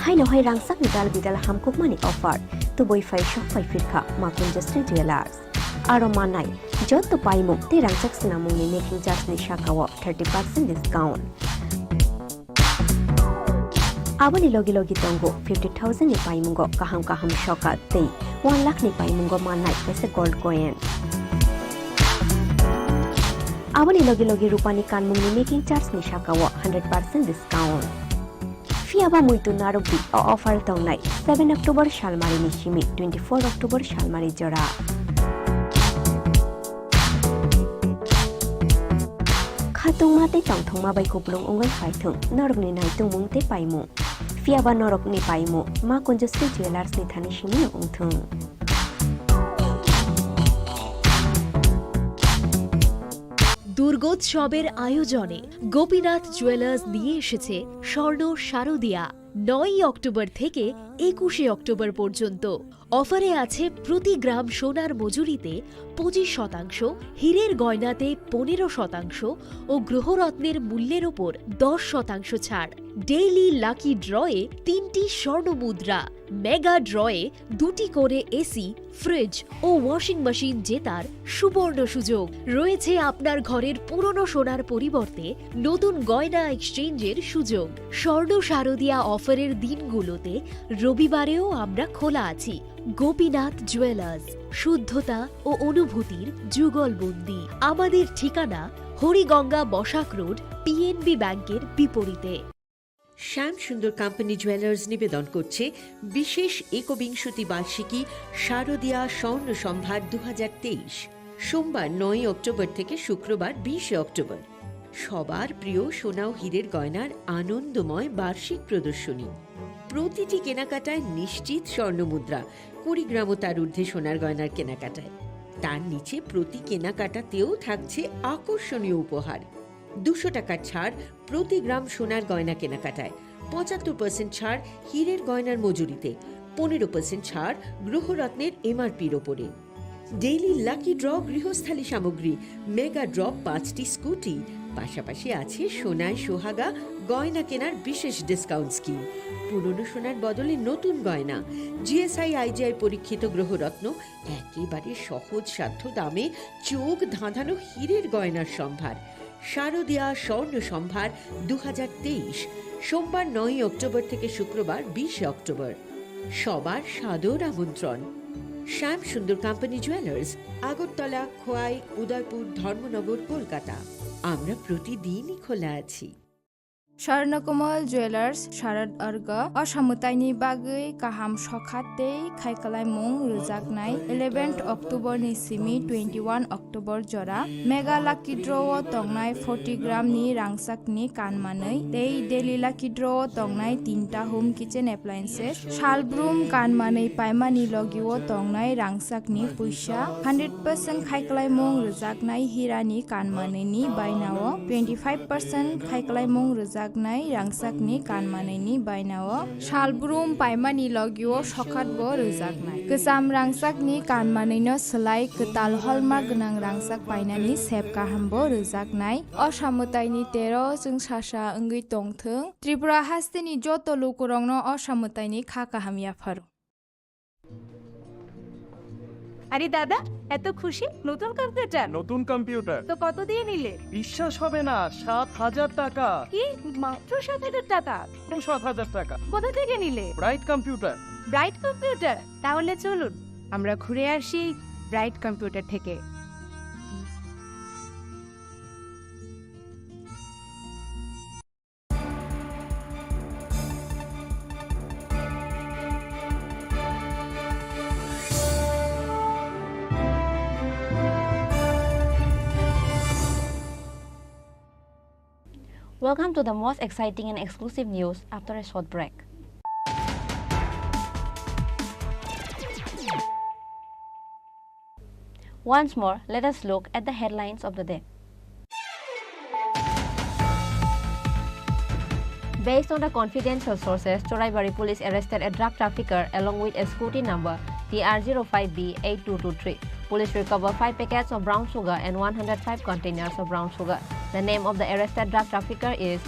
[SPEAKER 7] Haino hai rangsak ni dal bidal hamkuk mani offer to boy fai shop fai firka makun justri jewelers. Aro manai jot to paimu te rangsak sinamung ni making charge ni shakawo 30% discount. Abani logi logi tongo 50,000 ni paimungo kaham shoka tei 1 lakh ni paimungo manai pese gold coin. Abani logi rupani kanmung ni making charge ni shakawo 100% discount. Fiaba muitu narubi o offer tongnai 7 October shalmari ni shimi 24 October shalmari jora. Khatung mate tongthong ma bai kuplung ongai phaithung norok ni naitung mung te paimu. Fiaba norok ni paimu ma konjusri jewelers ni thani shimi ongthung.
[SPEAKER 1] দুর্গোৎসবের আয়োজনে Gopinath jewellers নিয়ে এসেছে স্বর্ণ শারদিয়া 9 October থেকে 21 October পর্যন্ত। অফারে আছে প্রতি গ্রাম সোনার মজুরিতে 25%, হীরের গয়নাতে 15% ও গ্রহরত্নের মূল্যের ওপর 10% ছাড়। ডেইলি লাকি ড্রয়ে 3টি স্বর্ণ মুদ্রা, মেগা ড্রয়ে 2টি করে এসি, ফ্রিজ ও ওয়াশিং মেশিন জেতার সুবর্ণ সুযোগ রয়েছে। আপনার ঘরের পুরনো সোনার পরিবর্তে নতুন গয়না এক্সচেঞ্জের সুযোগ। স্বর্ণ শারদীয়া অফারের দিনগুলোতে রবিবারেও আমরা খোলা আছি। গোপীনাথ জুয়েলার্স, শুদ্ধতা ও অনুভূতির যুগলবন্দি। আমাদের ঠিকানা হরিগঙ্গা বসাক রোড, পিএনবি ব্যাংকের বিপরীতে।
[SPEAKER 21] শ্যাম সুন্দর কোম্পানি জুয়েলার্স নিবেদন করছে বিশেষ একবিংশতি বার্ষিকী শারদীয়া স্বর্ণ সম্ভার 2023, সোমবার 9 অক্টোবর থেকে শুক্রবার 20 অক্টোবর। সবার প্রিয় সোনা ও হীরের গয়নার আনন্দময় বার্ষিক প্রদর্শনী। প্রতিটি কেনাকাটায় নিশ্চিত স্বর্ণমুদ্রা, 20 গ্রাম ও তার ঊর্ধ্বে সোনার গয়নার কেনাকাটায়। তার নিচে প্রতি কেনাকাটাতেও থাকছে আকর্ষণীয় উপহার। 200 টাকার ছাড় প্রতি গ্রাম সোনার গয়না কেনাকাটায়, 75% ছাড় হীরের গয়নার মজুরিতে, 15% ছাড় গ্রহরত্নের এমআরপির ওপরে। ডেইলি লাকি ড্র গৃহস্থালী সামগ্রী, মেগা ড্র 5টি স্কুটি, পাশাপাশি আছে সোনায় সোহাগা গয়না কেনার বিশেষ ডিসকাউন্ট স্কিম। পুরনো সোনার বদলে নতুন গয়না, জিএসআই আইজিআই পরীক্ষিত গ্রহরত্ন, একেবারে সহজ সাধ্য দামে চোখ ধাঁধানো হীরের গয়নার সম্ভার। শারদীয়া স্বর্ণ সম্ভার 2023, সোমবার 9 অক্টোবর থেকে শুক্রবার 20 অক্টোবর। সবার সাদর আমন্ত্রণ। শ্যাম সুন্দর কোম্পানি জুয়েলার্স, আগরতলা, খোয়াই, উদয়পুর, ধর্মনগর, কলকাতা। আমরা প্রতিদিনই খোলা আছি।
[SPEAKER 22] स्वर्णकमल ज्वेलर्स शारद अर्ग असामुताइनि बागै गाहाम सखातै खायखालायमुं रोजागनाय 11 अक्टोबरनि सिमी 21 अक्टोबर जरा मेगा लाकी ड्र'आव दंनाय 40 ग्रामनि रांसाकनि कानमानै डेली लाकी ड्र'आव दंनाय 3टा होम किचेन एप्लायेन्सेस सालब्रुम कानमानै पायमानि लगिआव दंनाय रांसाकनि पैसा 100% खायखालायमुं रोजागनाय हिरानि कानमानैनि बायनाव 25% खायखालायमुं रोजाग रांसाकनि कानमानैनि बायनाव सालब्रुम पायमानि लगिआव सखातबो रोजागनाय गोजाम रांसाकनि कानमानैनो सोलाय गोताल हलमार्क गोनां रांसाक बायनानि सेब गाहामबो रोजागनाय असामुताइनि 13 जों सासा ओंगै दंथों त्रिपुरा हास्तेनि जत लोकरंनो असामुताइनि खाकाहामियाफोर।
[SPEAKER 23] আরে দাদা, এত খুশি? নতুন কম্পিউটার?
[SPEAKER 24] নতুন কম্পিউটার
[SPEAKER 23] তো কত দিয়ে নিলে?
[SPEAKER 24] বিশ্বাস হবে না, 7,000 টাকা।
[SPEAKER 23] কি মাত্র 7,000 টাকা?
[SPEAKER 24] 7,000 টাকা।
[SPEAKER 23] কোথা থেকে নিলে?
[SPEAKER 24] Bright computer.
[SPEAKER 23] Bright computer? তাহলে চলুন আমরা ঘুরে আসি ব্রাইট কম্পিউটার থেকে।
[SPEAKER 25] Welcome to the most exciting and exclusive news after a short break. Once more, let us look at the headlines of the day. Based on the confidential sources, Choraibari police arrested a drug trafficker along with a scooty number TR05B8223. Police recovered 5 packets of brown sugar and 105 containers of brown sugar. The name of the arrested drug trafficker is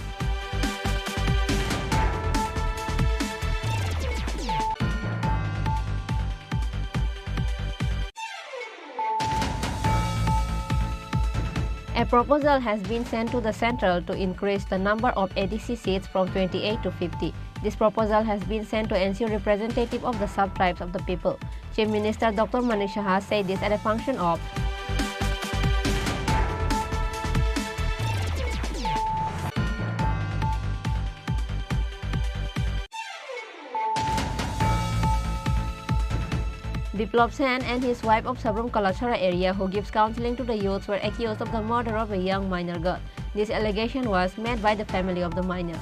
[SPEAKER 25] A proposal has been sent to the Central to increase the number of ADC seats from 28 to 50. This proposal has been sent to ensure representative of the sub-tribes of the people. Chief Minister Dr. Manish Saha said this at a function of Biplop Sen and his wife of Sabrum Kalachara area who gives counseling to the youths were accused of the murder of a young minor girl. This allegation was made by the family of the minor.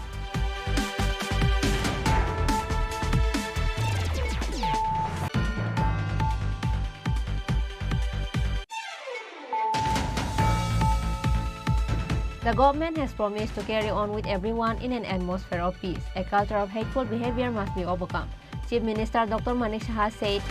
[SPEAKER 25] The government has promised to carry on with everyone in an atmosphere of peace. A culture of hateful behavior must be overcome. Chief Minister Dr. Manish Saha said,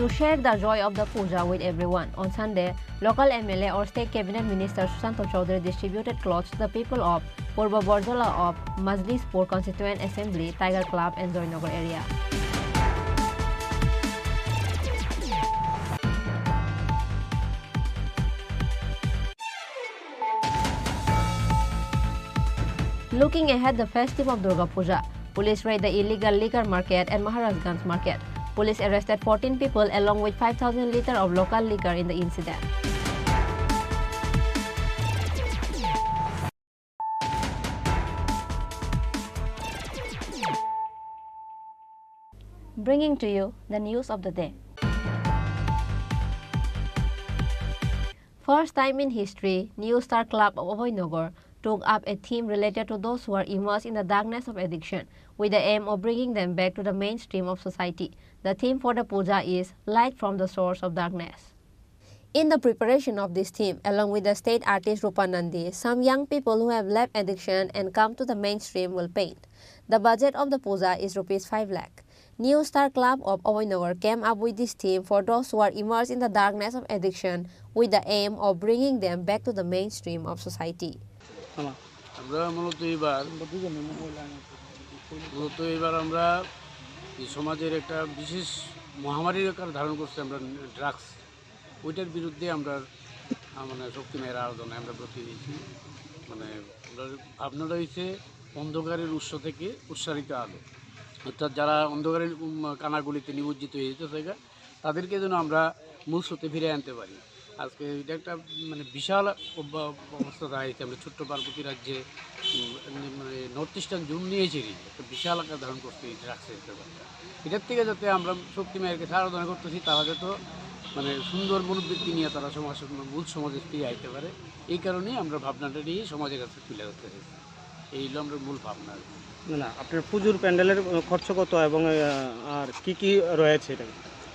[SPEAKER 25] to share the joy of the puja with everyone. On Sunday, local MLA or State Cabinet Minister Susanto Chaudhary distributed clothes to the people of Purba Borjola of Majlispur Constituent Assembly, Tiger Club and Joynagar area. Looking ahead the festive of Durga Puja, police raid the illegal liquor market and Maharajganj market. Police arrested 14 people along with 5,000 liters of local liquor in the incident. Bringing to you the news of the day. First time in history, New Star Club of Hoynogar took up a theme related to those who are immersed in the darkness of addiction, with the aim of bringing them back to the mainstream of society. The theme for the puja is Light from the Source of Darkness. In the preparation of this theme, along with the state artist Rupanandi, some young people who have left addiction and come to the mainstream will paint. The budget of the puja is Rs 5 lakh. New Star Club of Hoynogar came up with this theme for those who are immersed in the darkness of addiction, with the aim of bringing them back to the mainstream of society.
[SPEAKER 2] আমরা মূলত এবার আমরা এই সমাজের একটা বিশেষ মহামারীর আকার ধারণ করছে আমরা ড্রাগস, ওইটার বিরুদ্ধে আমরা মানে শক্তিমের আরাধনায় আমরা ব্রতী দিয়েছি। মানে ভাবনাটা হয়েছে অন্ধকারের উৎস থেকে উৎসারিত আলো, অর্থাৎ যারা অন্ধকারের কানাগুলিতে নিমজ্জিত হয়ে যেতে থাকে তাদেরকে যেন আমরা মূল স্রোতে ফিরে আনতে পারি। আজকে এটা একটা মানে বিশাল অবস্থা দাঁড়িয়েছে। আমরা ছোট্ট পার্বতী রাজ্যে মানে নর্থ ইস্টার্ন জোন নিয়েছি, একটা বিশাল আকার ধারণ করতে রাখছে ব্যাপারটা। এটার থেকে যাতে আমরা শক্তি মায়ের কাছে আরাধনা করতেছি, তারা যাতে মানে সুন্দর মনোবৃত্তি নিয়ে তারা মূল সমাজে ফিরে আইতে পারে, এই কারণেই আমরা ভাবনাটা নিয়ে সমাজের কাছে তুলে ধরতে চাইছি। এই হলো আমরা মূল ভাবনা।
[SPEAKER 12] না, আপনার পুজোর প্যান্ডেলের খরচ কত এবং আর কি কি রয়েছে এটা?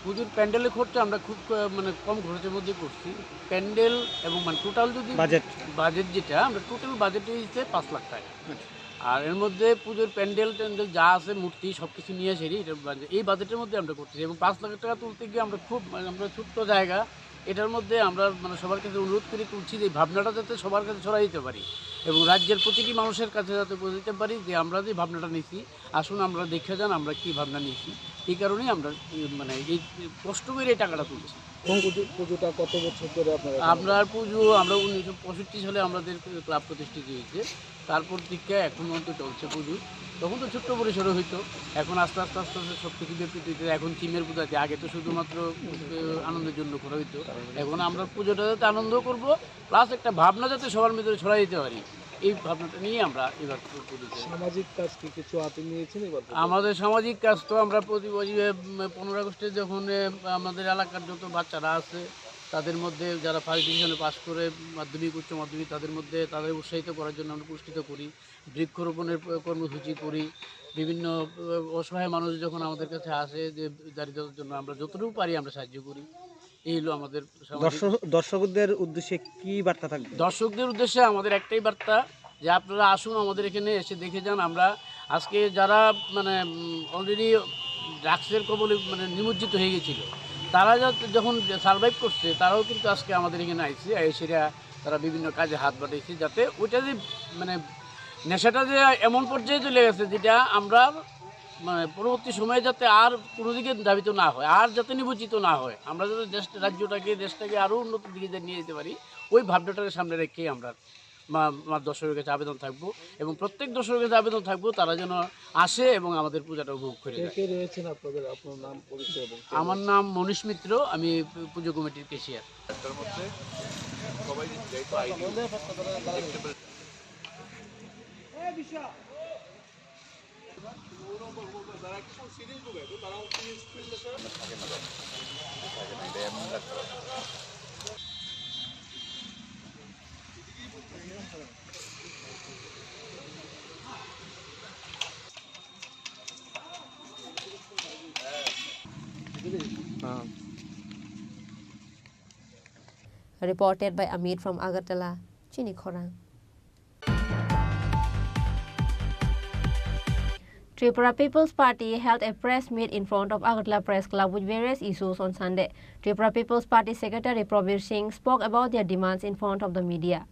[SPEAKER 2] পুজোর প্যান্ডেলের খরচা আমরা খুব মানে কম খরচের মধ্যে করছি। প্যান্ডেল এবং মানে টোটাল যদি বাজেট যেটা আমরা টোটাল বাজেটে হচ্ছে 5 লাখ টাকা। আর এর মধ্যে পুজোর প্যান্ডেল যা আছে মূর্তি সব কিছু নিয়ে সেরি এই বাজেটের মধ্যে আমরা করতেছি। এবং 5 লাখ টাকা তুলতে গিয়ে আমরা খুব আমরা ছোট্ট জায়গা, এটার মধ্যে আমরা মানে সবার কাছে অনুরোধ করে তুলছি যে ভাবনাটা যাতে সবার কাছে ছড়াই দিতে পারি এবং রাজ্যের প্রতিটি মানুষের কাছে যাতে পৌঁছে দিতে পারি যে আমরা যে ভাবনাটা নিয়েছি, আসুন আমরা দেখে যান আমরা কী ভাবনা নিয়েছি। এই কারণেই আমরা মানে এই কষ্ট করে এই টাকাটা তুলছি।
[SPEAKER 12] পুজোটা কত বছর ধরে
[SPEAKER 2] আপনার পুজো আমরা 1965 সালে আমাদের ক্লাব প্রতিষ্ঠিত হয়েছে, তারপর থেকে এখন পর্যন্ত চলছে পুজো। তখন তো ছোট্ট পরিসরে হইতো, এখন আস্তে আস্তে আস্তে আস্তে সব কিছু ব্যাপৃত হইতে এখন থিমের পূজাতে। আগে তো শুধুমাত্র আনন্দের জন্য করা হইতো, এখন আমরা পুজোটা যাতে আনন্দ করব প্লাস একটা ভাবনা যাতে সবার ভিতরে ছড়াই দিতে পারি, এই ভাবনাটা নিয়ে আমরা এবার
[SPEAKER 12] সামাজিক কাজ কি কিছু হাতে নিয়েছেন?
[SPEAKER 2] আমাদের সামাজিক কাজ তো আমরা প্রতি 15 আগস্টে যখন আমাদের এলাকার যত বাচ্চারা আছে তাদের মধ্যে যারা ফার্স্ট ডিভিশনে পাস করে মাধ্যমিক উচ্চ মাধ্যমিক তাদের মধ্যে তাদের উৎসাহিত করার জন্য আমরা পুরস্কৃত করি, বৃক্ষরোপণের কর্মসূচি করি। বিভিন্ন অসহায় মানুষ যখন আমাদের কাছে আসে যে দারিদ্রের জন্য আমরা যতটুকু পারি আমরা সাহায্য করি। এই হলো আমাদের।
[SPEAKER 12] দর্শকদের উদ্দেশ্যে কি বার্তা থাকবে?
[SPEAKER 2] দর্শকদের উদ্দেশ্যে আমাদের একটাই বার্তা যে আপনারা আসুন আমাদের এখানে এসে দেখে যান। আমরা আজকে যারা মানে অলরেডি ড্রাগসের কবলে মানে নিমজ্জিত হয়ে গেছিলো, তারা যখন সারভাইভ করছে তারাও কিন্তু আজকে আমাদের এখানে আইছে, সেটা তারা বিভিন্ন কাজে হাত বাড়িয়েছে যাতে ওইটা যে মানে নেশাটা যে এমন পর্যায়ে চলে গেছে যেটা আমরা মানে পরবর্তী সময়ে যাতে আর কোনো দিকে ধাবিত না হয়, আর যাতে নিবজ্জিত না হয়, আমরা যাতে দেশটাকে আরও উন্নত দিকে নিয়ে যেতে পারি, ওই ভাবনাটাকে সামনে রেখেই আমরা দর্শকের কাছে আবেদন থাকবো এবং প্রত্যেক দর্শকের কাছে আবেদন থাকবো তারা যেন আসে এবং আমাদের পূজাটা উপভোগ করে যায়। আমার নাম মনীষ মিত্র, আমি পুজো কমিটির cashier.
[SPEAKER 25] Reported by Amit from Agartala, Chini Khorang. Tripura People's Party held a press meet in front of Agartala Press Club with various issues on Sunday. Tripura People's Party Secretary Prabir Singh spoke about their demands in front of the media.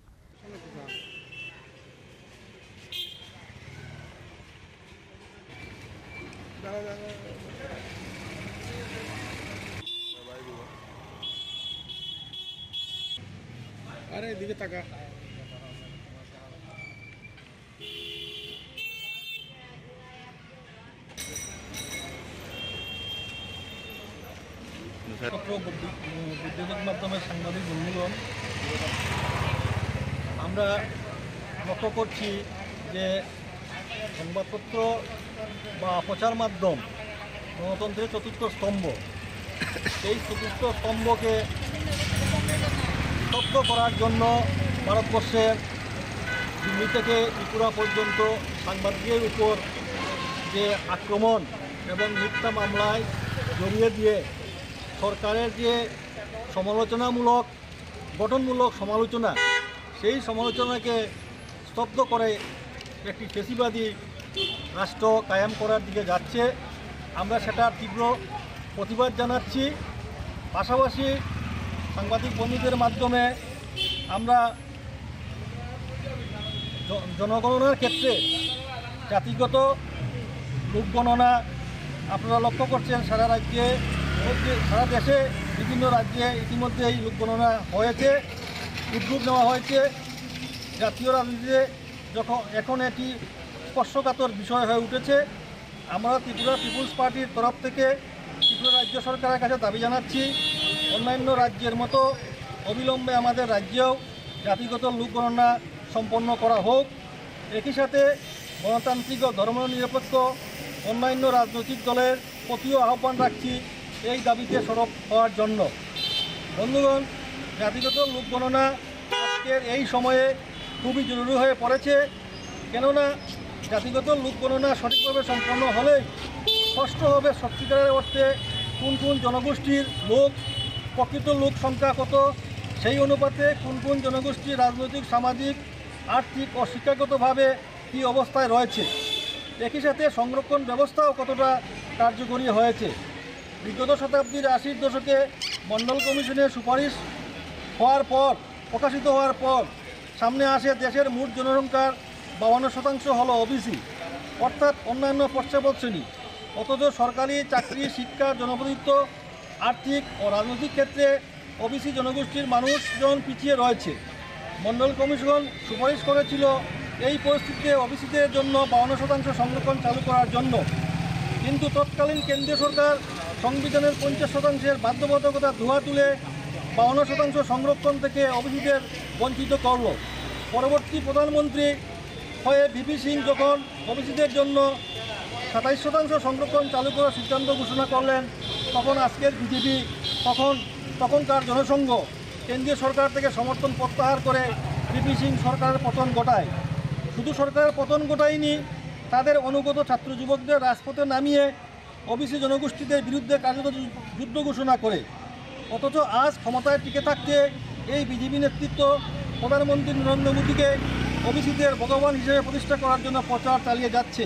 [SPEAKER 11] বিদ্যুতের মাধ্যমে সাংবাদিক বন্ধুগণ, আমরা লক্ষ্য করছি যে সংবাদপত্র বা প্রচার মাধ্যম গণতন্ত্রের চতুর্থ স্তম্ভ। এই চতুর্থ স্তম্ভকে স্তব্ধ করার জন্য ভারতবর্ষের দিল্লি থেকে ত্রিপুরা পর্যন্ত সাংবাদিকের উপর যে আক্রমণ এবং মিথ্যা মামলায় জড়িয়ে দিয়ে সরকারের যে সমালোচনামূলক গঠনমূলক সমালোচনা, সেই সমালোচনাকে স্তব্ধ করে একটি ফেসিবাদী রাষ্ট্র কায়েম করার দিকে যাচ্ছে। আমরা সেটার তীব্র প্রতিবাদ জানাচ্ছি। পাশাপাশি সাংবাদিক বন্ধুদের মাধ্যমে আমরা জনগণনার ক্ষেত্রে জাতিগত লোকগণনা আপনারা লক্ষ্য করছেন সারা রাজ্যে, সারা দেশে বিভিন্ন রাজ্যে ইতিমধ্যেই লোকগণনা হয়েছে, উদ্যোগ নেওয়া হয়েছে। জাতীয় রাজনীতিতে এখন এটি স্পর্শকাতর বিষয় হয়ে উঠেছে। আমরা ত্রিপুরা পিপুলস পার্টির তরফ থেকে ত্রিপুরা রাজ্য সরকারের কাছে দাবি জানাচ্ছি, অন্যান্য রাজ্যের মতো অবিলম্বে আমাদের রাজ্যেও জাতিগত লোকগণনা সম্পন্ন করা হোক। একই সাথে গণতান্ত্রিক ও ধর্মনিরপেক্ষ অন্যান্য রাজনৈতিক দলের প্রতিও আহ্বান রাখছি এই দাবিতে সরব হওয়ার জন্য। বন্ধুগণ, জাতিগত লোকগণনা আজকের এই সময়ে খুবই জরুরি হয়ে পড়েছে। কেননা জাতিগত লোকগণনা সঠিকভাবে সম্পন্ন হলেই স্পষ্ট হবে সত্যিকারের অর্থে কোন কোন জনগোষ্ঠীর লোক, প্রকৃত লোক সংখ্যা কত, সেই অনুপাতে কোন কোন জনগোষ্ঠী রাজনৈতিক, সামাজিক, আর্থিক ও শিক্ষাগতভাবে কী অবস্থায় রয়েছে। একই সাথে সংরক্ষণ ব্যবস্থাও কতটা কার্যকরী হয়েছে। বিগত শতাব্দীর 80-র দশকে মণ্ডল কমিশনের সুপারিশ প্রকাশিত হওয়ার পর সামনে আসে দেশের মোট জনসংখ্যার 52% হলো ওবিসি, অর্থাৎ অন্যান্য পশ্চাৎপদ শ্রেণী। অথচ সরকারি চাকরি, শিক্ষা, জনপ্রতিনিধিত্ব, আর্থিক ও রাজনৈতিক ক্ষেত্রে ওবিসি জনগোষ্ঠীর মানুষজন পিছিয়ে রয়েছে। মণ্ডল কমিশন সুপারিশ করেছিল এই পরিস্থিতিতে ওবিসিদের জন্য 52% সংরক্ষণ চালু করার জন্য, কিন্তু তৎকালীন কেন্দ্রীয় সরকার সংবিধানের 50%-এর বাধ্যবাধকতা ধোয়া তুলে 52% সংরক্ষণ থেকে ওবিসিদের বঞ্চিত করল। পরবর্তী প্রধানমন্ত্রী হয়ে ভিপি সিং যখন ওবিসিদের জন্য 27% সংরক্ষণ চালু করার সিদ্ধান্ত ঘোষণা করলেন, তখন আজকের বিজেপি তখনকার জনসংঘ কেন্দ্রীয় সরকার থেকে সমর্থন প্রত্যাহার করে ভিপি সিং সরকারের পতন ঘটায়। শুধু সরকারের পতন ঘটায়নি, তাদের অনুগত ছাত্র যুবকদের রাজপথে নামিয়ে ওবিসি জনগোষ্ঠীদের বিরুদ্ধে কার্যত যুদ্ধ ঘোষণা করে। অথচ আজ ক্ষমতায় টিকে থাকতে এই বিজেপি নেতৃত্ব প্রধানমন্ত্রী নরেন্দ্র মোদীকে ওবিসিদের ভগবান হিসেবে প্রতিষ্ঠা করার জন্য প্রচার চালিয়ে যাচ্ছে।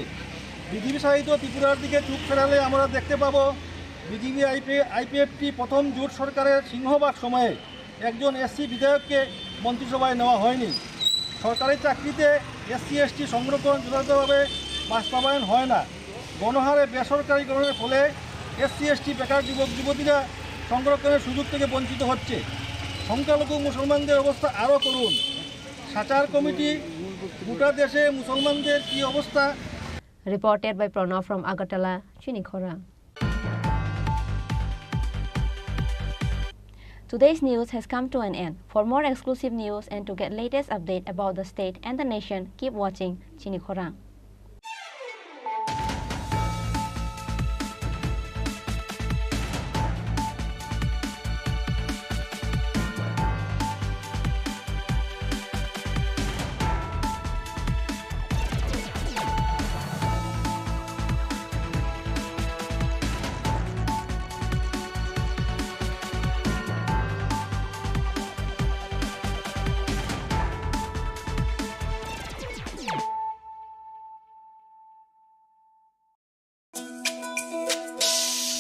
[SPEAKER 11] বিজেপি শাসিত ত্রিপুরার দিকে চোখ ফেরালে আমরা দেখতে পাব বিজেপি আইপিএফটি প্রথম জোট সরকারের সিংহভাগ সময়ে একজন এসসি বিধায়ককে মন্ত্রিসভায় নেওয়া হয়নি। সরকারি চাকরিতে এসসি এসটি সংরক্ষণ যথাযথভাবে বাস্তবায়ন হয় না। গণহারে বেসরকারীকরণের ফলে এসসি এসটি বেকার যুবক যুবতীরা সংরক্ষণের সুযোগ থেকে বঞ্চিত হচ্ছে। সংখ্যালঘু মুসলমানদের অবস্থা আরও করুন। সাচার কমিটি গোটা দেশে মুসলমানদের কী অবস্থা।
[SPEAKER 25] Reported by Pranav from Agartala, Chini Khorang. Today's news has come to an end. For more exclusive news and to get latest update about the state and the nation, keep watching Chini Khorang.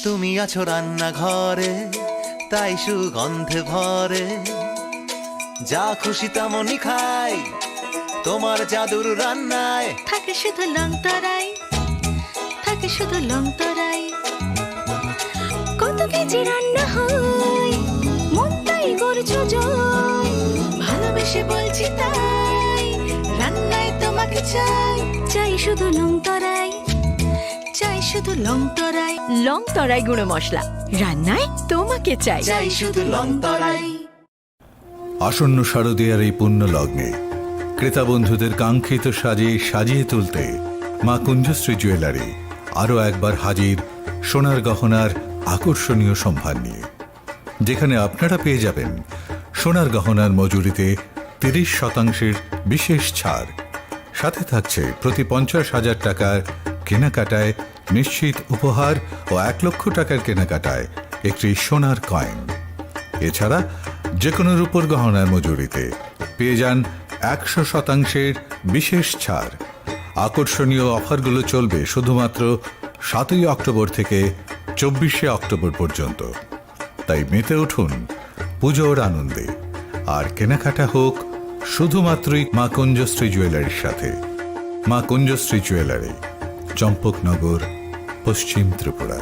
[SPEAKER 3] তুমি আছো রান্নাঘরে তাই সুগন্ধে ভরে যা খুশি তেমনই খাই তোমার জাদুর রান্নায়
[SPEAKER 5] থাকে শুধু লং তরাই থাকে শুধু লং তরাই কত কেজি রান্না হয় মন তাই করছো জয় ভালোবেসে বলছি তাই রান্নায় তোমাকে চাই চাই শুধু লং তরাই চাই শুধু লং তরাই গুঁড়ো মশলা রান্নায় তোমাকে চাই চাই শুধু লং তরাই।
[SPEAKER 6] আসন্ন শারদীয়ার এই পুণ্য লগ্নে ক্রেতা বন্ধুদের কাঙ্ক্ষিত সাজে সাজিয়ে তুলতে মা কুঞ্জশ্রী জুয়েলারি আরও একবার হাজির সোনার গহনার আকর্ষণীয় সম্ভার নিয়ে, যেখানে আপনারা পেয়ে যাবেন সোনার গহনার মজুরিতে 30% বিশেষ ছাড়, সাথে থাকছে প্রতি 50,000 টাকার কেনাকাটায় নিশ্চিত উপহার ও 1 লক্ষ টাকার কেনাকাটায় একটি সোনার কয়েন। এছাড়া যে কোনো রূপোর গহনার মজুরিতে পেয়ে যান 100% বিশেষ ছাড়। আকর্ষণীয় অফারগুলো চলবে শুধুমাত্র 7ই অক্টোবর থেকে 24শে অক্টোবর পর্যন্ত। তাই মেতে উঠুন পুজোর আনন্দে, আর কেনাকাটা হোক শুধুমাত্রই মা কুঞ্জশ্রী জুয়েলারির সাথে। মা কুঞ্জশ্রী জুয়েলারি, চম্পকনগর, পশ্চিম ত্রিপুরা।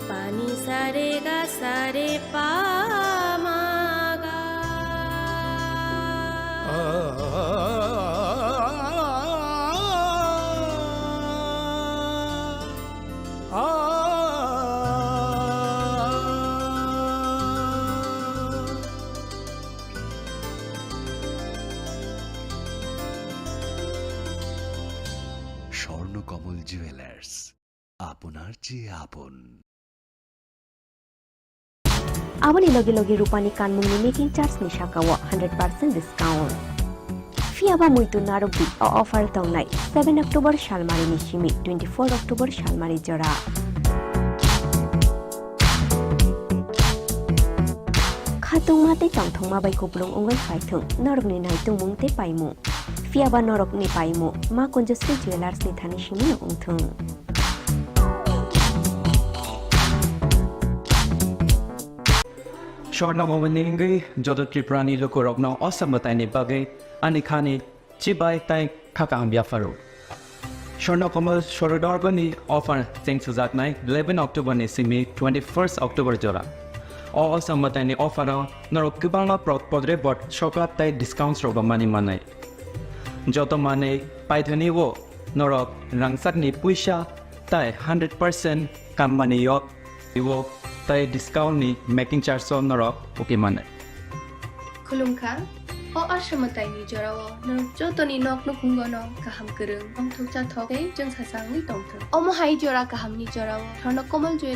[SPEAKER 5] পানি সারে গা সারে পা মা গা
[SPEAKER 8] স্বর্ণকমল জুয়েলার্স, আপনার চেয়ে আপন।
[SPEAKER 7] Awali logi rupani kanmungni making charge ni shakawa 100% discount. Fiaba muitu narobi offer taunai 7 October shalmari ni shimi 24 October shalmari jora. Khatung mate tangthong ma bai kuplung ungai phaithung norok ni naitung mungte paimu. Fiaba norok ni paimu ma Kunjশ্রী jewelers ni thani shimi no ungthung.
[SPEAKER 10] Shortna momeningi jodo Triprani loko rokna osamataini bagai anikhani chibai tai khakang biafaro. Shortna komal shorodorgani offer thanks to zaknai 11 October ni simi 21st October jora. Osamataini offer norok kibala podre bot shoklat tai discounts roba mani manai. Joto mane paithani wo norok rangsak ni puisha tai 100% company yok iwo tai discount ni making charge so norok okay mane.
[SPEAKER 4] Khulumkhang o asamatai ni jorao norok jotoni nok no kungono kaham kereng ong thokcha thokai jeng sasang ni tongthong. Omo hai jora kaham ni jorao thorno komal